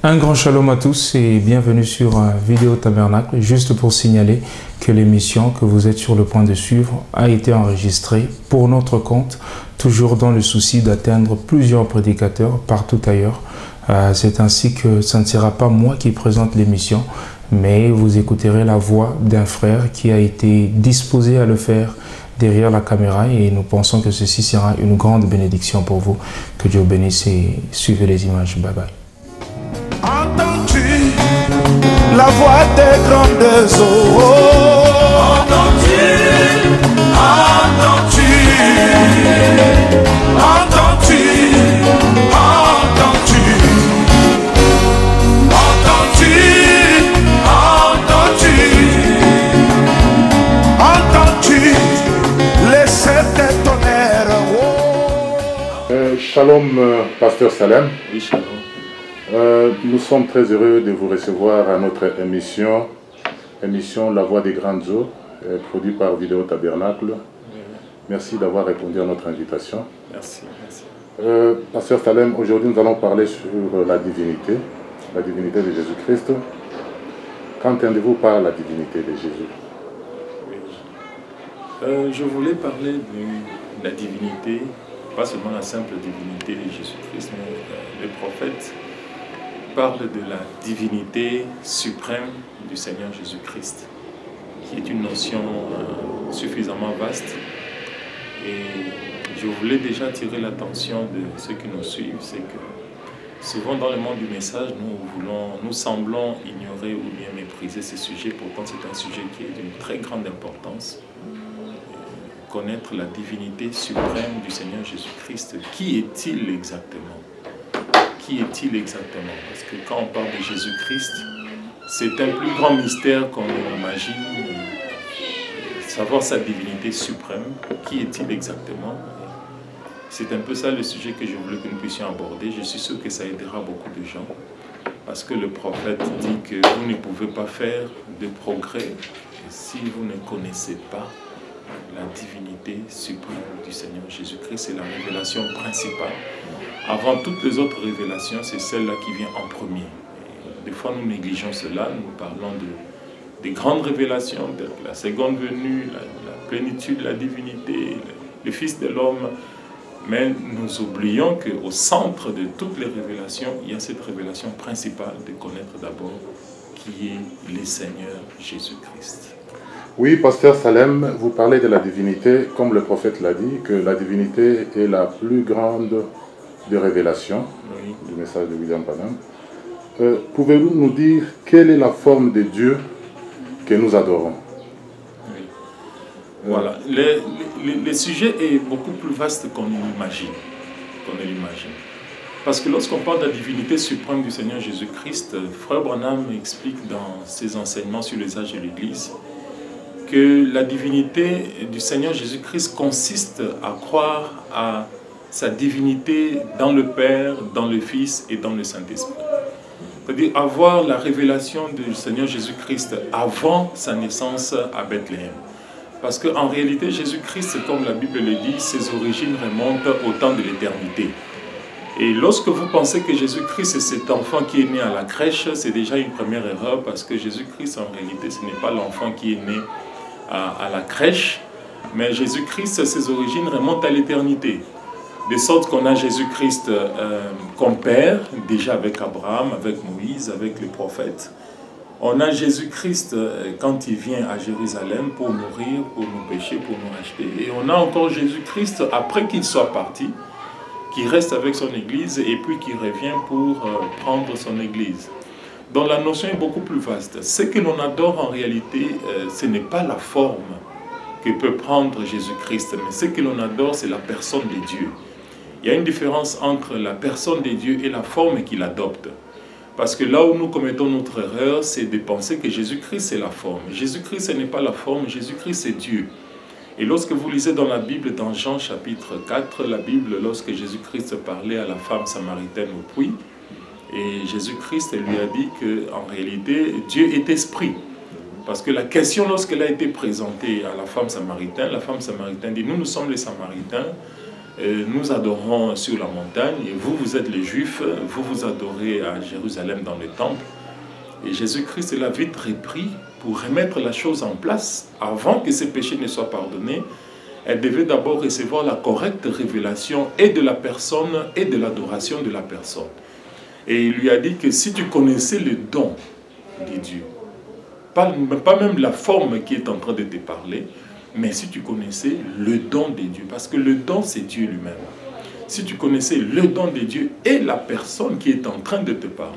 Un grand shalom à tous et bienvenue sur Vidéo Tabernacle. Juste pour signaler que l'émission que vous êtes sur le point de suivre a été enregistrée pour notre compte, toujours dans le souci d'atteindre plusieurs prédicateurs partout ailleurs. C'est ainsi que ce ne sera pas moi qui présente l'émission, mais vous écouterez la voix d'un frère qui a été disposé à le faire derrière la caméra et nous pensons que ceci sera une grande bénédiction pour vous. Que Dieu bénisse et suivez les images. Bye bye. Entends-tu la voix des grandes eaux? Entends-tu, entends-tu, entends-tu, entends-tu, entends-tu, entends-tu, entends-tu les sept tonnerres? Shalom, Pasteur Salem. Oui, shalom. Nous sommes très heureux de vous recevoir à notre émission La Voix des Grandes Eaux, produite par Vidéo Tabernacle. Merci d'avoir répondu à notre invitation. Merci, merci. Pasteur Salem, aujourd'hui nous allons parler sur la divinité de Jésus-Christ. Qu'entendez-vous par la divinité de Jésus? Oui. Je voulais parler de la divinité, pas seulement la simple divinité de Jésus-Christ, mais les prophètes parle de la divinité suprême du Seigneur Jésus-Christ, qui est une notion suffisamment vaste. Et je voulais déjà attirer l'attention de ceux qui nous suivent, c'est que souvent dans le monde du message, nous semblons ignorer ou bien mépriser ces sujets. Pourtant, c'est un sujet qui est d'une très grande importance. Connaître la divinité suprême du Seigneur Jésus-Christ. Qui est-il exactement? Qui est-il exactement? Parce que quand on parle de Jésus-Christ, c'est un plus grand mystère qu'on imagine. Savoir sa divinité suprême, qui est-il exactement? C'est un peu ça le sujet que je voulais que nous puissions aborder. Je suis sûr que ça aidera beaucoup de gens. Parce que le prophète dit que vous ne pouvez pas faire de progrès si vous ne connaissez pas la divinité suprême du Seigneur Jésus-Christ. C'est la révélation principale. Avant toutes les autres révélations, c'est celle-là qui vient en premier. Et des fois, nous négligeons cela. Nous parlons des grandes révélations, de la seconde venue, la plénitude de la divinité, le Fils de l'homme. Mais nous oublions qu'au centre de toutes les révélations, il y a cette révélation principale de connaître d'abord qui est le Seigneur Jésus-Christ. Oui, Pasteur Salem, vous parlez de la divinité, comme le prophète l'a dit, que la divinité est la plus grande des révélations, oui, du message de William Branham. Pouvez-vous nous dire quelle est la forme de Dieu que nous adorons? Oui. Voilà. Le sujet est beaucoup plus vaste qu'on l'imagine. Parce que lorsqu'on parle de la divinité suprême du Seigneur Jésus-Christ, Frère Branham explique dans ses enseignements sur les âges de l'Église que la divinité du Seigneur Jésus-Christ consiste à croire à sa divinité dans le Père, dans le Fils et dans le Saint-Esprit. C'est-à-dire avoir la révélation du Seigneur Jésus-Christ avant sa naissance à Bethléem. Parce qu'en réalité, Jésus-Christ, comme la Bible le dit, ses origines remontent au temps de l'éternité. Et lorsque vous pensez que Jésus-Christ est cet enfant qui est né à la crèche, c'est déjà une première erreur, parce que Jésus-Christ, en réalité, ce n'est pas l'enfant qui est né à la crèche, mais Jésus-Christ, ses origines remontent à l'éternité. De sorte qu'on a Jésus-Christ comme Père, déjà avec Abraham, avec Moïse, avec les prophètes. On a Jésus-Christ quand il vient à Jérusalem pour mourir, pour nos péchés, pour nous racheter. Et on a encore Jésus-Christ après qu'il soit parti, qui reste avec son Église et puis qui revient pour prendre son Église. Donc la notion est beaucoup plus vaste. Ce que l'on adore en réalité, ce n'est pas la forme que peut prendre Jésus-Christ, mais ce que l'on adore, c'est la personne de Dieu. Il y a une différence entre la personne de Dieu et la forme qu'il adopte. Parce que là où nous commettons notre erreur, c'est de penser que Jésus-Christ c'est la forme. Jésus-Christ ce n'est pas la forme, Jésus-Christ c'est Dieu. Et lorsque vous lisez dans la Bible, dans Jean chapitre 4, la Bible, lorsque Jésus-Christ parlait à la femme samaritaine au puits, et Jésus-Christ lui a dit qu'en réalité, Dieu est esprit. Parce que la question, lorsqu'elle a été présentée à la femme samaritaine dit, nous sommes les Samaritains, nous adorons sur la montagne, et vous, vous êtes les Juifs, vous, vous adorez à Jérusalem dans le temple. Et Jésus-Christ l'a vite repris pour remettre la chose en place. Avant que ses péchés ne soient pardonnés, elle devait d'abord recevoir la correcte révélation et de la personne et de l'adoration de la personne. Et il lui a dit que si tu connaissais le don de Dieu, pas même la forme qui est en train de te parler, mais si tu connaissais le don de Dieu, parce que le don c'est Dieu lui-même. Si tu connaissais le don de Dieu et la personne qui est en train de te parler,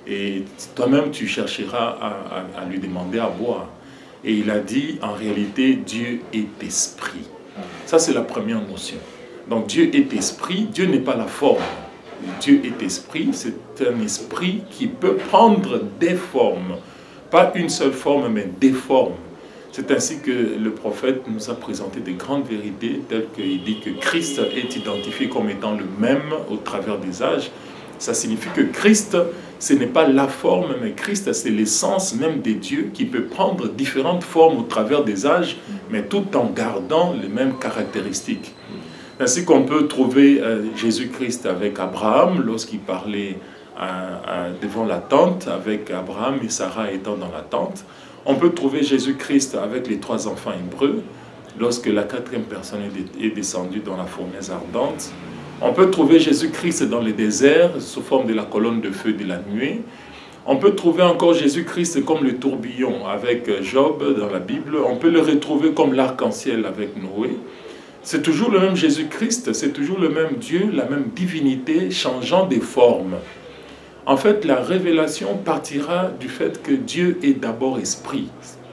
et toi-même tu chercheras à lui demander à boire. Et il a dit, en réalité, Dieu est esprit. Ça c'est la première notion. Donc Dieu est esprit, Dieu n'est pas la forme. Dieu est esprit, c'est un esprit qui peut prendre des formes. Pas une seule forme, mais des formes. C'est ainsi que le prophète nous a présenté de grandes vérités, telles qu'il dit que Christ est identifié comme étant le même au travers des âges. Ça signifie que Christ, ce n'est pas la forme, mais Christ, c'est l'essence même des dieux qui peut prendre différentes formes au travers des âges, mais tout en gardant les mêmes caractéristiques. Ainsi qu'on peut trouver Jésus-Christ avec Abraham lorsqu'il parlait devant la tente, avec Abraham et Sarah étant dans la tente. On peut trouver Jésus-Christ avec les 3 enfants hébreux, lorsque la 4e personne est descendue dans la fournaise ardente. On peut trouver Jésus-Christ dans le désert, sous forme de la colonne de feu de la nuée. On peut trouver encore Jésus-Christ comme le tourbillon avec Job dans la Bible. On peut le retrouver comme l'arc-en-ciel avec Noé. C'est toujours le même Jésus-Christ, c'est toujours le même Dieu, la même divinité, changeant des formes. En fait, la révélation partira du fait que Dieu est d'abord esprit,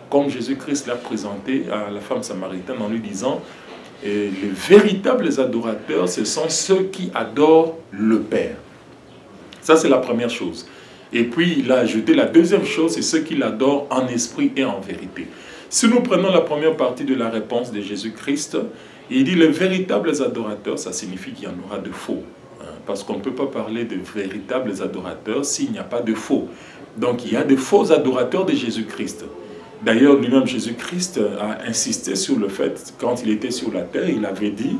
comme Jésus-Christ l'a présenté à la femme samaritaine en lui disant « Les véritables adorateurs, ce sont ceux qui adorent le Père. » Ça, c'est la première chose. Et puis, il a ajouté la deuxième chose, c'est ceux qui l'adorent en esprit et en vérité. Si nous prenons la première partie de la réponse de Jésus-Christ, il dit « Les véritables adorateurs », ça signifie qu'il y en aura de faux. Parce qu'on ne peut pas parler de véritables adorateurs s'il n'y a pas de faux. Donc il y a de faux adorateurs de Jésus-Christ. D'ailleurs, lui-même Jésus-Christ a insisté sur le fait, quand il était sur la terre, il avait dit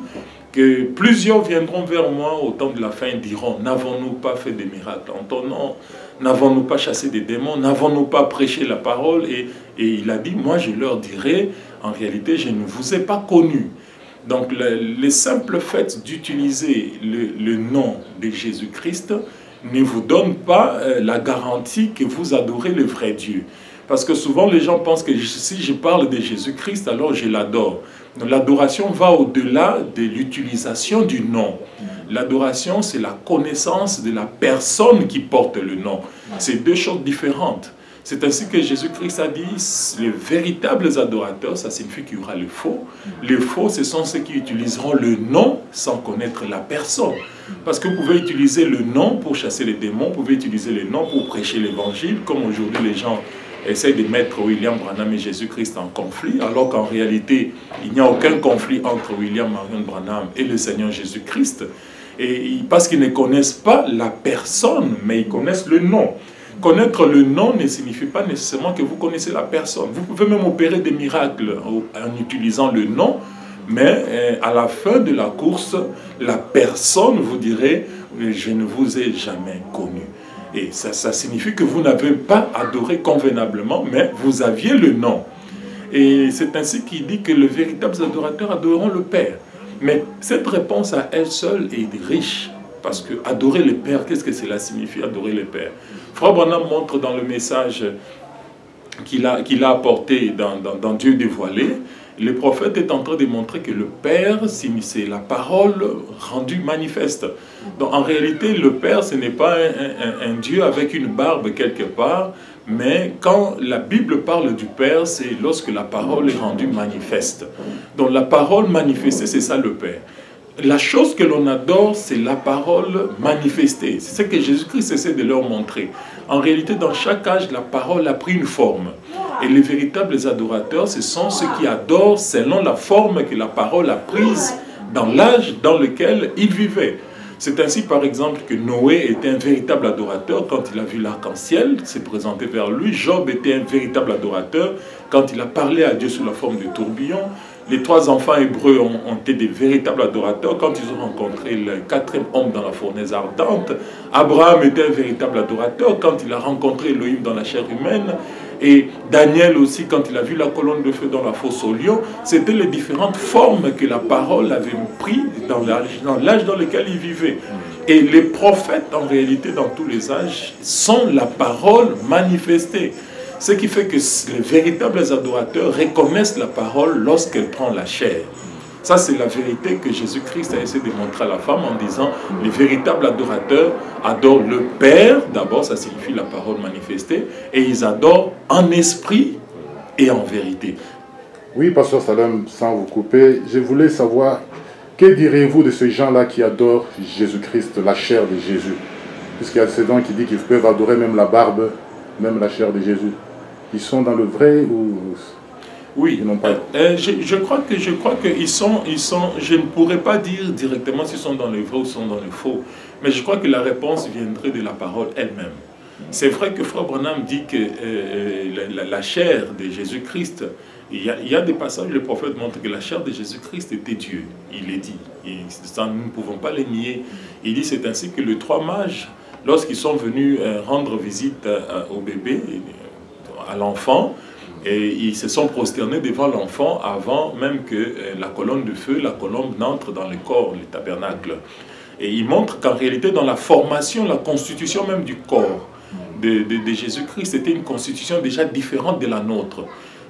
que plusieurs viendront vers moi au temps de la fin et diront « N'avons-nous pas fait des miracles en ton nom? N'avons-nous pas chassé des démons? N'avons-nous pas prêché la parole ?» Et il a dit « Moi je leur dirai, en réalité je ne vous ai pas connus. » Donc le simple fait d'utiliser le nom de Jésus-Christ ne vous donne pas la garantie que vous adorez le vrai Dieu. Parce que souvent les gens pensent que si je parle de Jésus-Christ, alors je l'adore. L'adoration va au-delà de l'utilisation du nom. L'adoration, c'est la connaissance de la personne qui porte le nom. C'est deux choses différentes. C'est ainsi que Jésus-Christ a dit, les véritables adorateurs, ça signifie qu'il y aura le faux. Les faux, ce sont ceux qui utiliseront le nom sans connaître la personne. Parce que vous pouvez utiliser le nom pour chasser les démons, vous pouvez utiliser le nom pour prêcher l'évangile, comme aujourd'hui les gens essayent de mettre William Branham et Jésus-Christ en conflit, alors qu'en réalité, il n'y a aucun conflit entre William Marion Branham et le Seigneur Jésus-Christ. Et parce qu'ils ne connaissent pas la personne, mais ils connaissent le nom. Connaître le nom ne signifie pas nécessairement que vous connaissez la personne. Vous pouvez même opérer des miracles en utilisant le nom, mais à la fin de la course, la personne vous dirait « je ne vous ai jamais connu ». Et ça signifie que vous n'avez pas adoré convenablement, mais vous aviez le nom. Et c'est ainsi qu'il dit que les véritables adorateurs adoreront le Père. Mais cette réponse à elle seule est riche. Parce que adorer le Père, qu'est-ce que cela signifie, adorer le Père? Frère Branham montre dans le message qu'il a apporté dans Dieu dévoilé, le prophète est en train de montrer que le Père, c'est la parole rendue manifeste. Donc en réalité, le Père, ce n'est pas un Dieu avec une barbe quelque part, mais quand la Bible parle du Père, c'est lorsque la parole est rendue manifeste. Donc la parole manifestée, c'est ça le Père. la chose que l'on adore, c'est la parole manifestée. C'est ce que Jésus-Christ essaie de leur montrer. En réalité, dans chaque âge, la parole a pris une forme. Et les véritables adorateurs, ce sont ceux qui adorent selon la forme que la parole a prise dans l'âge dans lequel ils vivaient. C'est ainsi, par exemple, que Noé était un véritable adorateur quand il a vu l'arc-en-ciel s'est présenté vers lui. Job était un véritable adorateur quand il a parlé à Dieu sous la forme de tourbillon. Les 3 enfants hébreux ont été des véritables adorateurs quand ils ont rencontré le 4e homme dans la fournaise ardente. Abraham était un véritable adorateur quand il a rencontré Elohim dans la chair humaine. Et Daniel aussi, quand il a vu la colonne de feu dans la fosse au lion, c'était les différentes formes que la parole avait pris dans l'âge dans lequel il vivait. Et les prophètes, en réalité, dans tous les âges, sont la parole manifestée. Ce qui fait que les véritables adorateurs reconnaissent la parole lorsqu'elle prend la chair. Ça, c'est la vérité que Jésus-Christ a essayé de montrer à la femme en disant les véritables adorateurs adorent le Père, d'abord, ça signifie la parole manifestée, et ils adorent en esprit et en vérité. Oui, Pasteur Salem, sans vous couper, je voulais savoir, que direz-vous de ces gens-là qui adorent Jésus-Christ, la chair de Jésus? Puisqu'il y a ces gens qui disent qu'ils peuvent adorer même la barbe, même la chair de Jésus. Ils sont dans le vrai ou... Oui, je crois qu'ils sont, je ne pourrais pas dire directement s'ils sont dans le vrai ou sont dans le faux, mais je crois que la réponse viendrait de la parole elle-même. C'est vrai que Frère Branham dit que la chair de Jésus-Christ, il y a des passages où le prophète montre que la chair de Jésus-Christ était Dieu, il est dit, et ça, nous ne pouvons pas le nier. Il dit c'est ainsi que les 3 mages, lorsqu'ils sont venus rendre visite au bébé, à l'enfant, et ils se sont prosternés devant l'enfant avant même que la colonne de feu, la colombe n'entre dans le corps, le tabernacle. Et il montre qu'en réalité, dans la formation, la constitution même du corps de Jésus-Christ, c'était une constitution déjà différente de la nôtre.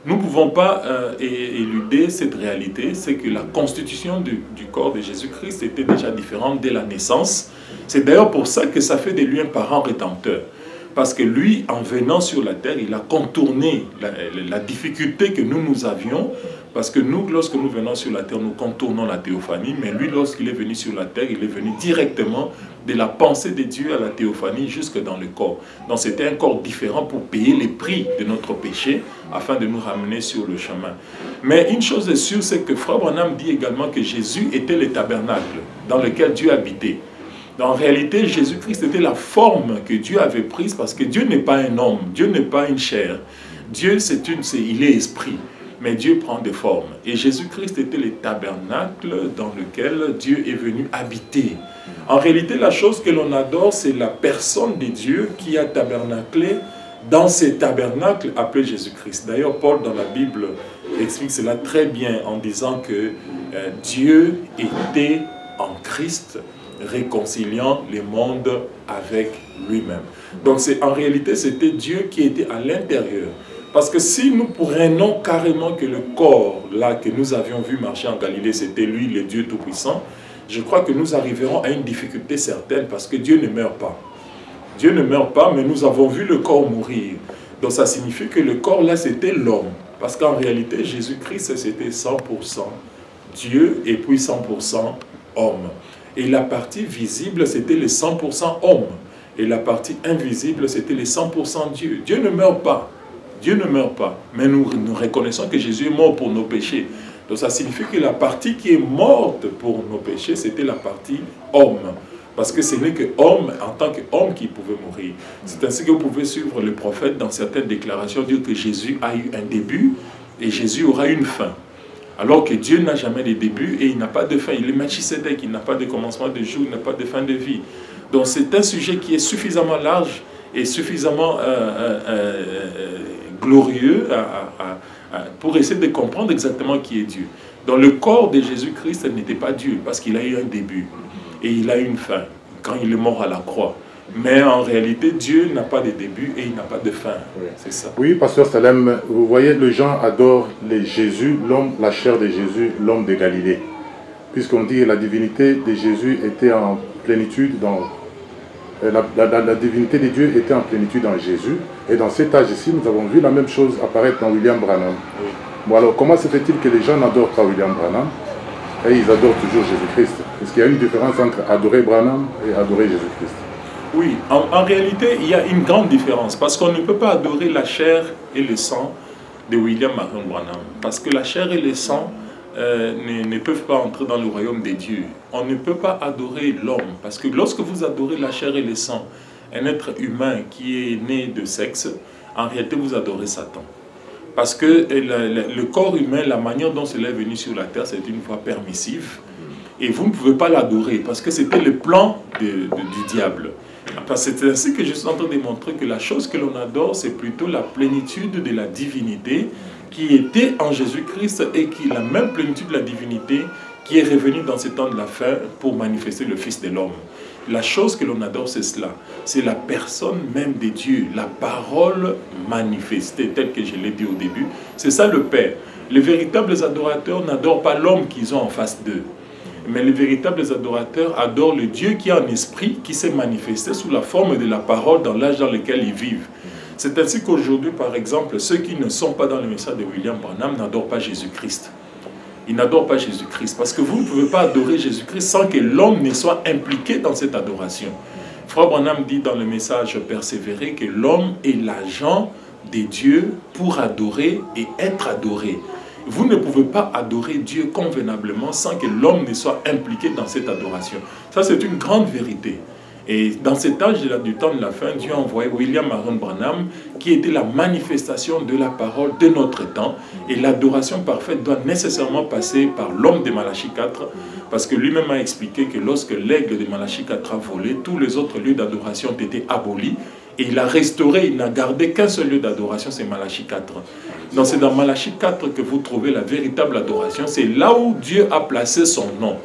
Nous ne pouvons pas éluder cette réalité, c'est que la constitution du corps de Jésus-Christ était déjà différente dès la naissance. C'est d'ailleurs pour ça que ça fait de lui un parent rédempteur. Parce que lui, en venant sur la terre, il a contourné la difficulté que nous avions. Parce que nous, lorsque nous venons sur la terre, nous contournons la théophanie. Mais lui, lorsqu'il est venu sur la terre, il est venu directement de la pensée de Dieu à la théophanie jusque dans le corps. Donc c'était un corps différent pour payer les prix de notre péché afin de nous ramener sur le chemin. Mais une chose est sûre, c'est que Frère Branham dit également que Jésus était le tabernacle dans lequel Dieu habitait. En réalité, Jésus-Christ était la forme que Dieu avait prise parce que Dieu n'est pas un homme, Dieu n'est pas une chair. Dieu, il est esprit, mais Dieu prend des formes. Et Jésus-Christ était le tabernacle dans lequel Dieu est venu habiter. En réalité, la chose que l'on adore, c'est la personne de Dieu qui a tabernaclé dans ces tabernacles appelés Jésus-Christ. D'ailleurs, Paul, dans la Bible, explique cela très bien en disant que Dieu était en Christ, réconciliant le monde avec lui-même. Donc en réalité, c'était Dieu qui était à l'intérieur. Parce que si nous prenons carrément que le corps là que nous avions vu marcher en Galilée, c'était lui, le Dieu Tout-Puissant, je crois que nous arriverons à une difficulté certaine parce que Dieu ne meurt pas. Dieu ne meurt pas, mais nous avons vu le corps mourir. Donc ça signifie que le corps là, c'était l'homme. Parce qu'en réalité, Jésus-Christ, c'était 100% Dieu et puis 100% homme. Et la partie visible, c'était les 100% homme. Et la partie invisible, c'était les 100% Dieu. Dieu ne meurt pas. Dieu ne meurt pas. Mais nous reconnaissons que Jésus est mort pour nos péchés. Donc ça signifie que la partie qui est morte pour nos péchés, c'était la partie homme. Parce que ce n'est que homme, en tant qu'homme, qui pouvait mourir. C'est ainsi que vous pouvez suivre le prophète dans certaines déclarations, dire que Jésus a eu un début et Jésus aura une fin. Alors que Dieu n'a jamais de début et il n'a pas de fin. Il est Melchisédek, il n'a pas de commencement de jour, il n'a pas de fin de vie. Donc c'est un sujet qui est suffisamment large et suffisamment glorieux pour essayer de comprendre exactement qui est Dieu. Dans le corps de Jésus-Christ, il n'était pas Dieu parce qu'il a eu un début et il a eu une fin quand il est mort à la croix. Mais en réalité, Dieu n'a pas de début et il n'a pas de fin. Oui. C'est ça. Oui, Pasteur Salem, vous voyez, les gens adorent Jésus, l'homme, la chair de Jésus, l'homme de Galilée. Puisqu'on dit que la divinité de Jésus était en plénitude dans... La divinité de Dieu était en plénitude en Jésus. Et dans cet âge-ci, nous avons vu la même chose apparaître dans William Branham. Oui. Bon alors, comment se fait-il que les gens n'adorent pas William Branham et ils adorent toujours Jésus-Christ? Est-ce qu'il y a une différence entre adorer Branham et adorer Jésus-Christ? Oui, en réalité, il y a une grande différence, parce qu'on ne peut pas adorer la chair et le sang de William Marion Branham, parce que la chair et le sang ne peuvent pas entrer dans le royaume des dieux. On ne peut pas adorer l'homme, parce que lorsque vous adorez la chair et le sang, un être humain qui est né de sexe, en réalité vous adorez Satan. Parce que le corps humain, la manière dont cela est venu sur la terre, c'est une voie permissive, et vous ne pouvez pas l'adorer, parce que c'était le plan du diable. C'est ainsi que je suis en train de montrer que la chose que l'on adore, c'est plutôt la plénitude de la divinité qui était en Jésus-Christ et qui est la même plénitude de la divinité qui est revenue dans ce temps de la fin pour manifester le Fils de l'homme. La chose que l'on adore, c'est cela. C'est la personne même de Dieu, la parole manifestée, telle que je l'ai dit au début. C'est ça le Père. Les véritables adorateurs n'adorent pas l'homme qu'ils ont en face d'eux. Mais les véritables adorateurs adorent le Dieu qui est en esprit, qui s'est manifesté sous la forme de la parole dans l'âge dans lequel ils vivent. C'est ainsi qu'aujourd'hui, par exemple, ceux qui ne sont pas dans le message de William Branham n'adorent pas Jésus-Christ. Ils n'adorent pas Jésus-Christ parce que vous ne pouvez pas adorer Jésus-Christ sans que l'homme ne soit impliqué dans cette adoration. Frère Branham dit dans le message Persévérer que l'homme est l'agent de Dieu pour adorer et être adoré. Vous ne pouvez pas adorer Dieu convenablement sans que l'homme ne soit impliqué dans cette adoration. Ça, c'est une grande vérité. Et dans cet âge du temps de la fin, Dieu a envoyé William Marion Branham, qui était la manifestation de la parole de notre temps. Et l'adoration parfaite doit nécessairement passer par l'homme de Malachie 4, parce que lui-même a expliqué que lorsque l'aigle de Malachie 4 a volé, tous les autres lieux d'adoration ont été abolis. Et il a restauré, il n'a gardé qu'un seul lieu d'adoration, c'est Malachie 4. Donc c'est dans Malachie 4 que vous trouvez la véritable adoration. C'est là où Dieu a placé son nom.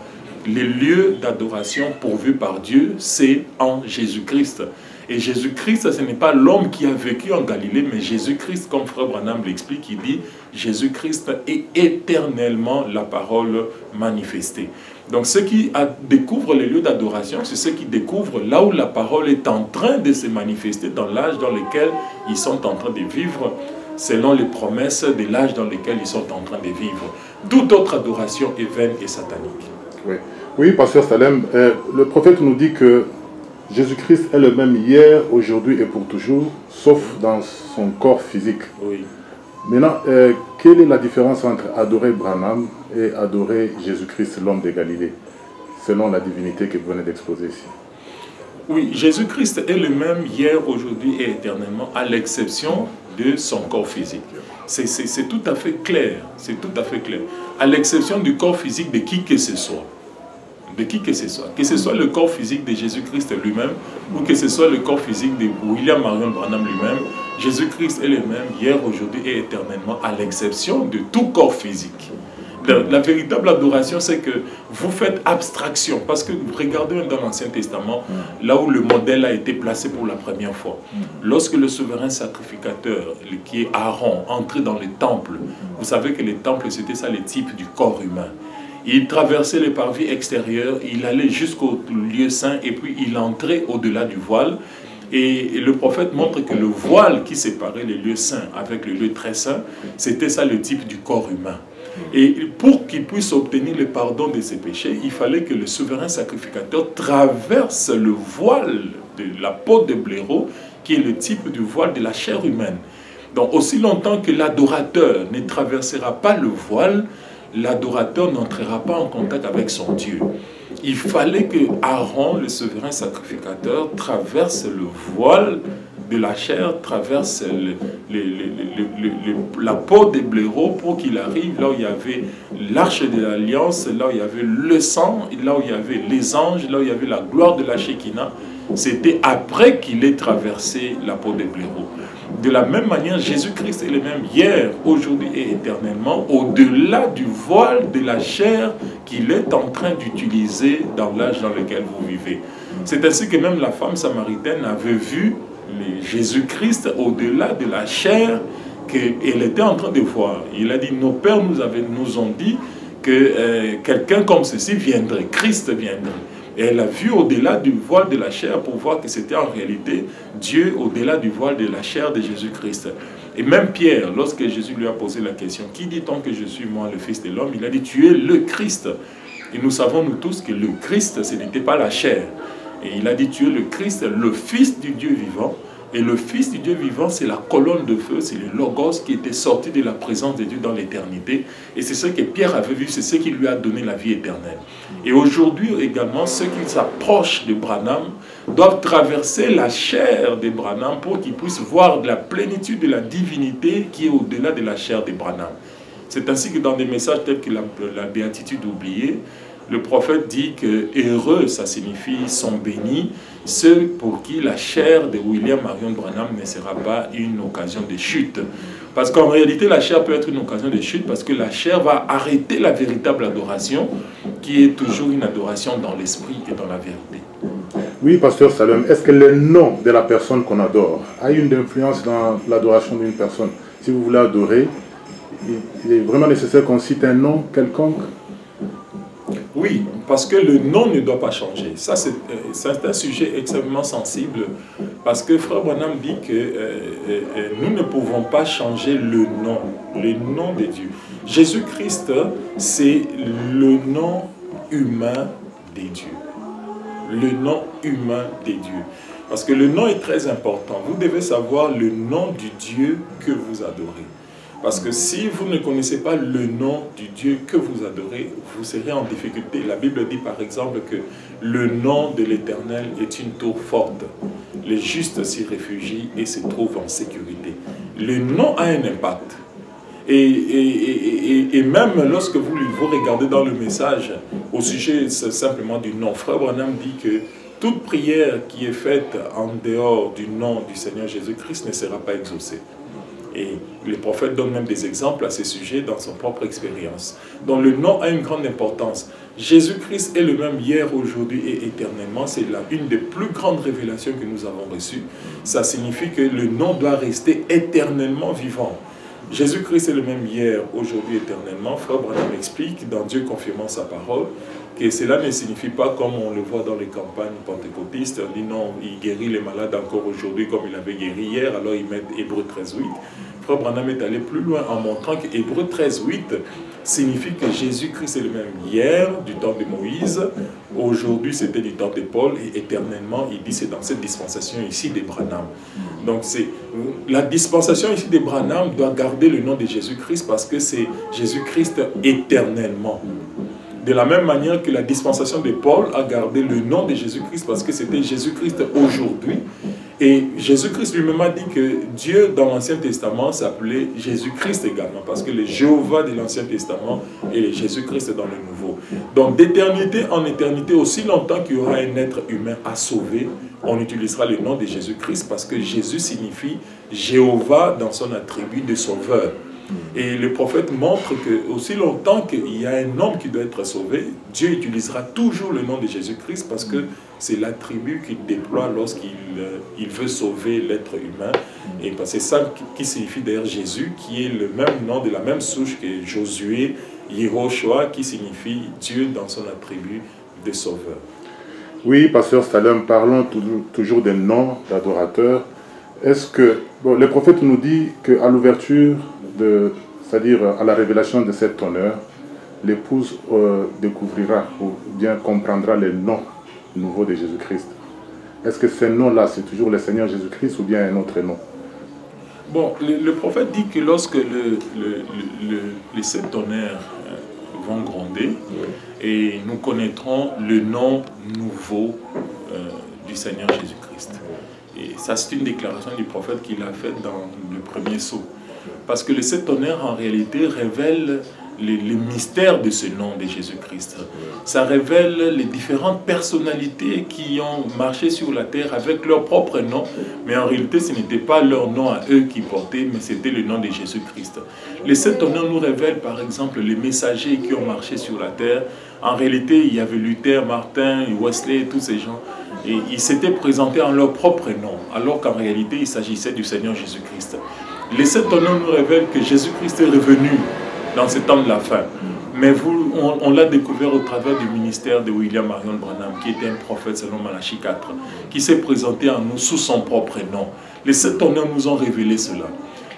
Les lieux d'adoration pourvus par Dieu, c'est en Jésus-Christ. Et Jésus-Christ, ce n'est pas l'homme qui a vécu en Galilée, mais Jésus-Christ, comme Frère Branham l'explique, il dit Jésus-Christ est éternellement la parole manifestée. Donc ceux qui découvrent les lieux d'adoration, c'est ceux qui découvrent là où la parole est en train de se manifester dans l'âge dans lequel ils sont en train de vivre, selon les promesses de l'âge dans lequel ils sont en train de vivre. Toute autre adoration est vaine et satanique. Oui, oui, pasteur Salem, le prophète nous dit que Jésus-Christ est le même hier, aujourd'hui et pour toujours, sauf dans son corps physique. Oui. Maintenant, quelle est la différence entre adorer Branham et adorer Jésus-Christ, l'homme de Galilée, selon la divinité que vous venez d'exposer ici? Oui, Jésus-Christ est le même hier, aujourd'hui et éternellement, à l'exception de son corps physique. C'est tout à fait clair, c'est tout à fait clair. À l'exception du corps physique de qui que ce soit. De qui que ce soit le corps physique de Jésus-Christ lui-même ou que ce soit le corps physique de William Marion Branham lui-même, Jésus-Christ est le même hier, aujourd'hui et éternellement, à l'exception de tout corps physique. La véritable adoration, c'est que vous faites abstraction, parce que vous regardez dans l'Ancien Testament, là où le modèle a été placé pour la première fois. Lorsque le souverain sacrificateur, qui est Aaron, entrait dans le temple, vous savez que le temple, c'était ça le type du corps humain. Il traversait les parvis extérieurs, il allait jusqu'au lieu saint et puis il entrait au-delà du voile. Et le prophète montre que le voile qui séparait les lieux saints avec le lieu très saint, c'était ça le type du corps humain. Et pour qu'il puisse obtenir le pardon de ses péchés, il fallait que le souverain sacrificateur traverse le voile de la peau de blaireau, qui est le type du voile de la chair humaine. Donc aussi longtemps que l'adorateur ne traversera pas le voile, l'adorateur n'entrera pas en contact avec son Dieu. Il fallait que Aaron, le souverain sacrificateur, traverse le voile de la chair, traverse la peau des blaireaux pour qu'il arrive là où il y avait l'arche de l'alliance, là où il y avait le sang, là où il y avait les anges, là où il y avait la gloire de la Shekinah. C'était après qu'il ait traversé la peau des blaireaux. De la même manière, Jésus-Christ est le même hier, aujourd'hui et éternellement, au-delà du voile de la chair qu'il est en train d'utiliser dans l'âge dans lequel vous vivez. C'est ainsi que même la femme samaritaine avait vu Jésus-Christ au-delà de la chair qu'elle était en train de voir. Il a dit, nos pères nous ont dit que quelqu'un comme ceci viendrait, Christ viendrait. Et elle a vu au-delà du voile de la chair pour voir que c'était en réalité Dieu au-delà du voile de la chair de Jésus-Christ. Et même Pierre, lorsque Jésus lui a posé la question, qui dit-on que je suis moi, le Fils de l'homme? Il a dit, tu es le Christ. Et nous savons, nous tous, que le Christ, ce n'était pas la chair. Et il a dit, tu es le Christ, le Fils du Dieu vivant. Et le Fils du Dieu vivant, c'est la colonne de feu, c'est le Logos qui était sorti de la présence de Dieu dans l'éternité. Et c'est ce que Pierre avait vu, c'est ce qui lui a donné la vie éternelle. Et aujourd'hui également, ceux qui s'approchent de Branham doivent traverser la chair de Branham pour qu'ils puissent voir la plénitude de la divinité qui est au-delà de la chair de Branham. C'est ainsi que dans des messages tels que la béatitude oubliée, le prophète dit que heureux, ça signifie sont bénis, ceux pour qui la chair de William Marion Branham ne sera pas une occasion de chute. Parce qu'en réalité, la chair peut être une occasion de chute parce que la chair va arrêter la véritable adoration, qui est toujours une adoration dans l'esprit et dans la vérité. Oui, pasteur Salem, est-ce que le nom de la personne qu'on adore a une influence dans l'adoration d'une personne? Si vous voulez adorer, il est vraiment nécessaire qu'on cite un nom quelconque? Oui, parce que le nom ne doit pas changer. Ça, c'est un sujet extrêmement sensible, parce que Frère Branham dit que nous ne pouvons pas changer le nom de Dieu. Jésus-Christ, c'est le nom humain des dieux. Le nom humain des dieux. Parce que le nom est très important. Vous devez savoir le nom du Dieu que vous adorez. Parce que si vous ne connaissez pas le nom du Dieu que vous adorez, vous serez en difficulté. La Bible dit par exemple que le nom de l'Éternel est une tour forte. Les justes s'y réfugient et se trouvent en sécurité. Le nom a un impact. Et même lorsque vous regardez dans le message au sujet simplement du nom, Frère Branham dit que toute prière qui est faite en dehors du nom du Seigneur Jésus-Christ ne sera pas exaucée. Et le prophète donne même des exemples à ce sujet dans son propre expérience. Donc le nom a une grande importance. Jésus-Christ est le même hier, aujourd'hui et éternellement. C'est une des plus grandes révélations que nous avons reçues. Ça signifie que le nom doit rester éternellement vivant. Jésus-Christ est le même hier, aujourd'hui, éternellement. Frère Branham explique, dans Dieu confirmant sa parole, que cela ne signifie pas comme on le voit dans les campagnes pentecôtistes. On dit non, il guérit les malades encore aujourd'hui comme il avait guéri hier, alors ils mettent Hébreux 13.8. Frère Branham est allé plus loin en montrant que Hébreux 13.8 signifie que Jésus-Christ est le même hier, du temps de Moïse, aujourd'hui c'était du temps de Paul, et éternellement, il dit c'est dans cette dispensation ici des Branham. Donc la dispensation ici des Branham doit garder le nom de Jésus-Christ parce que c'est Jésus-Christ éternellement. De la même manière que la dispensation de Paul a gardé le nom de Jésus-Christ parce que c'était Jésus-Christ aujourd'hui. Et Jésus-Christ lui-même a dit que Dieu dans l'Ancien Testament s'appelait Jésus-Christ également, parce que le Jéhovah de l'Ancien Testament et le Jésus-Christ dans le Nouveau. Donc d'éternité en éternité, aussi longtemps qu'il y aura un être humain à sauver, on utilisera le nom de Jésus-Christ parce que Jésus signifie Jéhovah dans son attribut de sauveur. Et le prophète montre que aussi longtemps qu'il y a un homme qui doit être sauvé, Dieu utilisera toujours le nom de Jésus-Christ parce que c'est l'attribut qu'il déploie lorsqu'il veut sauver l'être humain. Et c'est ça qui signifie d'ailleurs Jésus, qui est le même nom de la même souche que Josué, Yehoshua, qui signifie Dieu dans son attribut de sauveur. Oui, pasteur Salem, parlons toujours des noms d'adorateurs. Est-ce que, bon, le prophète nous dit qu'à l'ouverture, c'est-à-dire à la révélation de cet honneur, l'épouse découvrira ou bien comprendra les noms nouveaux de Jésus-Christ. Est-ce que ces noms-là, c'est toujours le Seigneur Jésus-Christ ou bien un autre nom? Bon, le prophète dit que lorsque les sept honneurs vont gronder, et nous connaîtrons le nom nouveau du Seigneur Jésus-Christ. Et ça, c'est une déclaration du prophète qu'il a faite dans le premier sceau. Parce que les sept honneurs, en réalité, révèlent les mystères de ce nom de Jésus-Christ. Ça révèle les différentes personnalités qui ont marché sur la terre avec leur propre nom, mais en réalité, ce n'était pas leur nom à eux qui portaient, mais c'était le nom de Jésus-Christ. Les sept honneurs nous révèlent, par exemple, les messagers qui ont marché sur la terre. En réalité, il y avait Luther, Martin, Wesley, tous ces gens. Et ils s'étaient présentés en leur propre nom, alors qu'en réalité, il s'agissait du Seigneur Jésus-Christ. Les sept honneurs nous révèlent que Jésus-Christ est revenu dans ce temps de la fin. Mais on l'a découvert au travers du ministère de William Marion Branham, qui était un prophète selon Malachie 4, qui s'est présenté à nous sous son propre nom. Les sept honneurs nous ont révélé cela.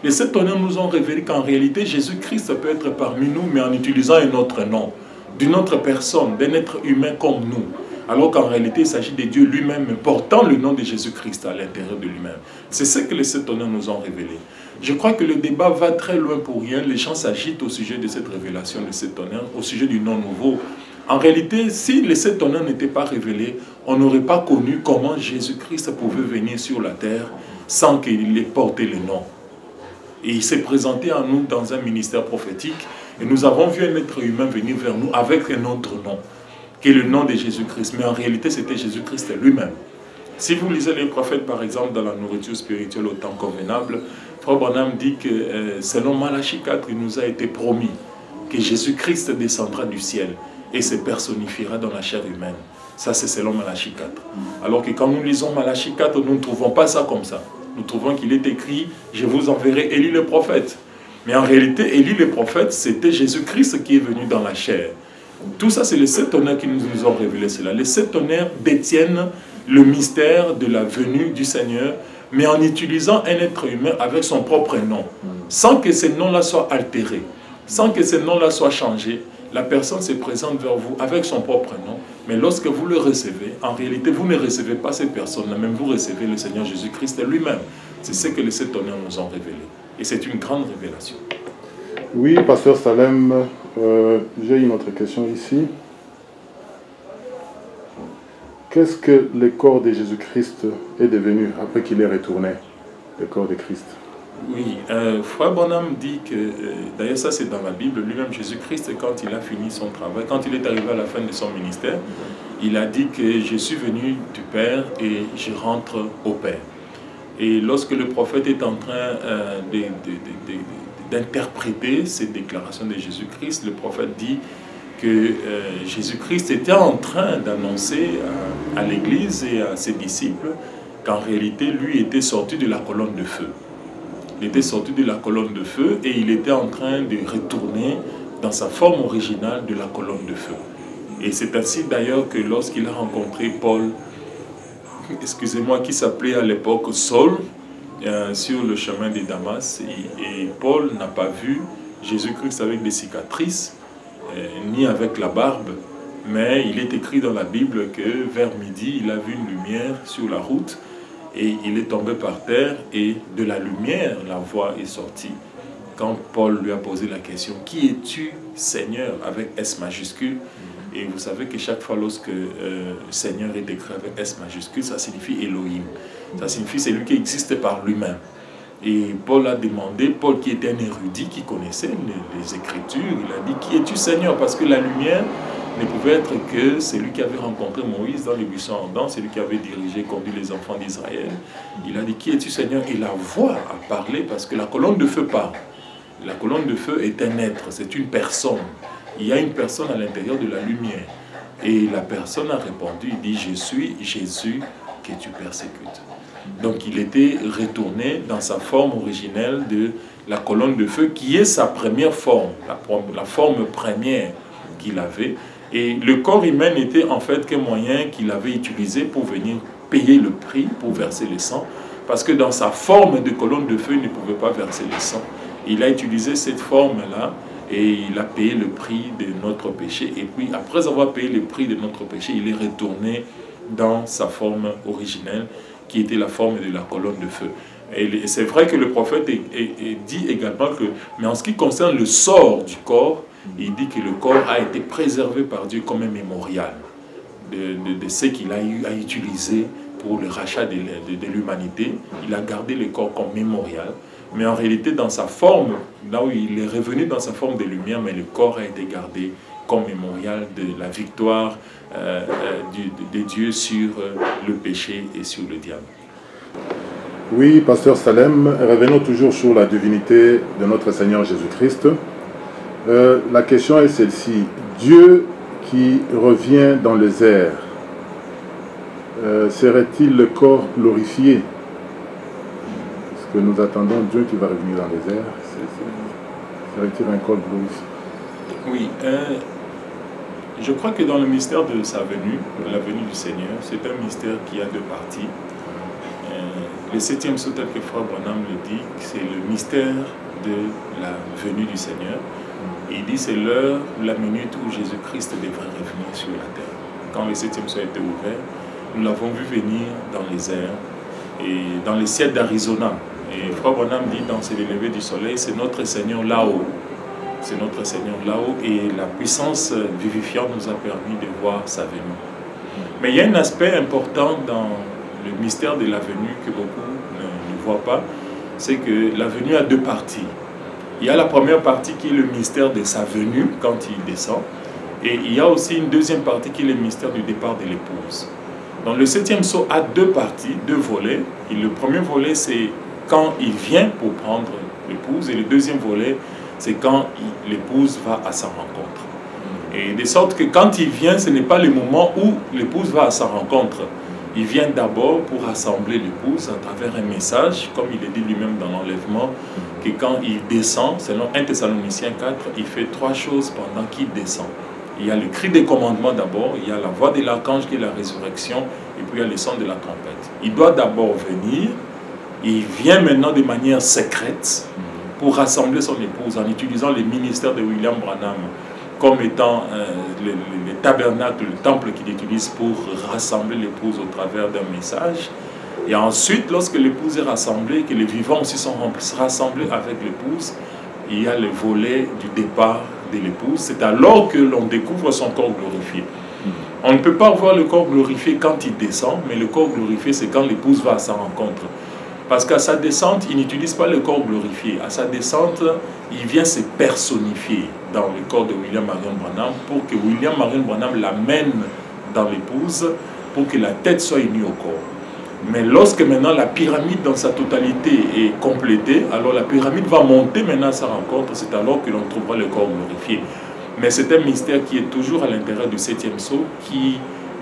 Les sept honneurs nous ont révélé qu'en réalité, Jésus-Christ peut être parmi nous, mais en utilisant un autre nom. d'une autre personne, d'un être humain comme nous. Alors qu'en réalité, il s'agit de Dieu lui-même portant le nom de Jésus-Christ à l'intérieur de lui-même. C'est ce que les sept honneurs nous ont révélé. Je crois que le débat va très loin pour rien. Les gens s'agitent au sujet de cette révélation de sept honneurs, au sujet du nom nouveau. En réalité, si les sept honneurs n'étaient pas révélés, on n'aurait pas connu comment Jésus-Christ pouvait venir sur la terre sans qu'il ait porté le nom. Et il s'est présenté à nous dans un ministère prophétique et nous avons vu un être humain venir vers nous avec un autre nom, qui est le nom de Jésus-Christ. Mais en réalité, c'était Jésus-Christ lui-même. Si vous lisez les prophètes, par exemple, dans la nourriture spirituelle au temps convenable, Frère Branham dit que selon Malachie 4, il nous a été promis que Jésus-Christ descendra du ciel et se personnifiera dans la chair humaine. Ça, c'est selon Malachie 4. Alors que quand nous lisons Malachie 4, nous ne trouvons pas ça comme ça. Nous trouvons qu'il est écrit « Je vous enverrai Élie le prophète ». Mais en réalité, Élie le prophète, c'était Jésus-Christ qui est venu dans la chair. Tout ça, c'est les sept honneurs qui nous ont révélé cela. Les sept honneurs détiennent le mystère de la venue du Seigneur, mais en utilisant un être humain avec son propre nom, sans que ce nom-là soit altéré, sans que ce nom-là soit changé. La personne se présente vers vous avec son propre nom, mais lorsque vous le recevez, en réalité, vous ne recevez pas cette personne-là, même vous recevez le Seigneur Jésus-Christ lui-même. C'est ce que les sept honneurs nous ont révélé. Et c'est une grande révélation. Oui, Pasteur Salem, j'ai une autre question ici. Qu'est-ce que le corps de Jésus-Christ est devenu après qu'il est retourné, le corps de Christ? Oui, Frère Branham dit que, d'ailleurs ça c'est dans la Bible, lui-même Jésus-Christ, quand il a fini son travail, quand il est arrivé à la fin de son ministère, il a dit que je suis venu du Père et je rentre au Père. Et lorsque le prophète est en train d'interpréter ces déclarations de Jésus-Christ, le prophète dit que Jésus-Christ était en train d'annoncer à l'Église et à ses disciples qu'en réalité, lui était sorti de la colonne de feu. Il était sorti de la colonne de feu et il était en train de retourner dans sa forme originale de la colonne de feu. Et c'est ainsi d'ailleurs que lorsqu'il a rencontré Paul, excusez-moi, qui s'appelait à l'époque Saul, sur le chemin de Damas, et Paul n'a pas vu Jésus-Christ avec des cicatrices, ni avec la barbe, mais il est écrit dans la Bible que vers midi, il a vu une lumière sur la route, et il est tombé par terre, et de la lumière, la voix est sortie. Quand Paul lui a posé la question, « Qui es-tu, Seigneur ?» avec S majuscule. Et vous savez que chaque fois lorsque Seigneur est écrit avec S majuscule, ça signifie Elohim. Ça signifie c'est lui qui existe par lui-même. Et Paul a demandé, Paul qui était un érudit, qui connaissait les Écritures, il a dit, « Qui es-tu, Seigneur ?» Parce que la lumière ne pouvait être que celui qui avait rencontré Moïse dans les buissons ardents, celui qui avait dirigé, conduit les enfants d'Israël. Il a dit, « Qui es-tu, Seigneur ?» Et la voix a parlé parce que la colonne de feu parle. La colonne de feu est un être, c'est une personne. Il y a une personne à l'intérieur de la lumière. Et la personne a répondu, il dit, « Je suis Jésus que tu persécutes. » Donc il était retourné dans sa forme originelle de la colonne de feu, qui est sa première forme, la forme première qu'il avait. Et le corps humain n'était en fait qu'un moyen qu'il avait utilisé pour venir payer le prix, pour verser le sang. Parce que dans sa forme de colonne de feu, il ne pouvait pas verser le sang. Il a utilisé cette forme-là et il a payé le prix de notre péché. Et puis, après avoir payé le prix de notre péché, il est retourné dans sa forme originelle, qui était la forme de la colonne de feu. Et c'est vrai que le prophète dit également que, mais en ce qui concerne le sort du corps, il dit que le corps a été préservé par Dieu comme un mémorial de ce qu'il a eu à utiliser pour le rachat de l'humanité. Il a gardé le corps comme mémorial. Mais en réalité, dans sa forme, là où il est revenu dans sa forme de lumière, mais le corps a été gardé comme mémorial de la victoire de Dieu sur le péché et sur le diable. Oui, Pasteur Salem, revenons toujours sur la divinité de notre Seigneur Jésus-Christ. La question est celle-ci. Dieu qui revient dans les airs, serait-il le corps glorifié? Parce que nous attendons Dieu qui va revenir dans les airs. Serait-il un corps glorifié? Oui, je crois que dans le mystère de sa venue, de la venue du Seigneur, c'est un mystère qui a deux parties. Le 7e sous tel que Frère Branham le dit, c'est le mystère de la venue du Seigneur. Et il dit c'est l'heure, la minute où Jésus-Christ devrait revenir sur la terre. Quand le 7e ciel a été ouvert, nous l'avons vu venir dans les airs et dans les ciels d'Arizona. Et Frère Branham dit dans le lever du soleil, c'est notre Seigneur là-haut. C'est notre Seigneur là-haut et la puissance vivifiante nous a permis de voir sa venue. Mais il y a un aspect important dans le mystère de la venue que beaucoup ne voient pas, c'est que la venue a deux parties. Il y a la première partie qui est le mystère de sa venue quand il descend, et il y a aussi une deuxième partie qui est le mystère du départ de l'épouse. Donc le 7e sceau a deux parties, deux volets, et le premier volet c'est quand il vient pour prendre l'épouse, et le deuxième volet c'est quand l'épouse va à sa rencontre. Et de sorte que quand il vient, ce n'est pas le moment où l'épouse va à sa rencontre. Il vient d'abord pour rassembler l'épouse à travers un message, comme il est dit lui-même dans l'enlèvement, que quand il descend, selon 1 Thessaloniciens 4, il fait trois choses pendant qu'il descend. Il y a le cri des commandements d'abord, il y a la voix de l'archange qui est la résurrection, et puis il y a le son de la trompette. Il doit d'abord venir, il vient maintenant de manière secrète pour rassembler son épouse en utilisant le ministère de William Branham comme étant le tabernacle, le temple qu'il utilise pour rassembler l'épouse au travers d'un message. Et ensuite, lorsque l'épouse est rassemblée, que les vivants aussi sont rassemblés avec l'épouse, il y a le volet du départ de l'épouse. C'est alors que l'on découvre son corps glorifié. On ne peut pas voir le corps glorifié quand il descend, mais le corps glorifié, c'est quand l'épouse va à sa rencontre. Parce qu'à sa descente, il n'utilise pas le corps glorifié. À sa descente, il vient se personnifier dans le corps de William Marion Branham pour que William Marion Branham l'amène dans l'épouse pour que la tête soit unie au corps. Mais lorsque maintenant la pyramide dans sa totalité est complétée, alors la pyramide va monter maintenant à sa rencontre, c'est alors que l'on trouvera le corps glorifié. Mais c'est un mystère qui est toujours à l'intérieur du 7e sceau, qui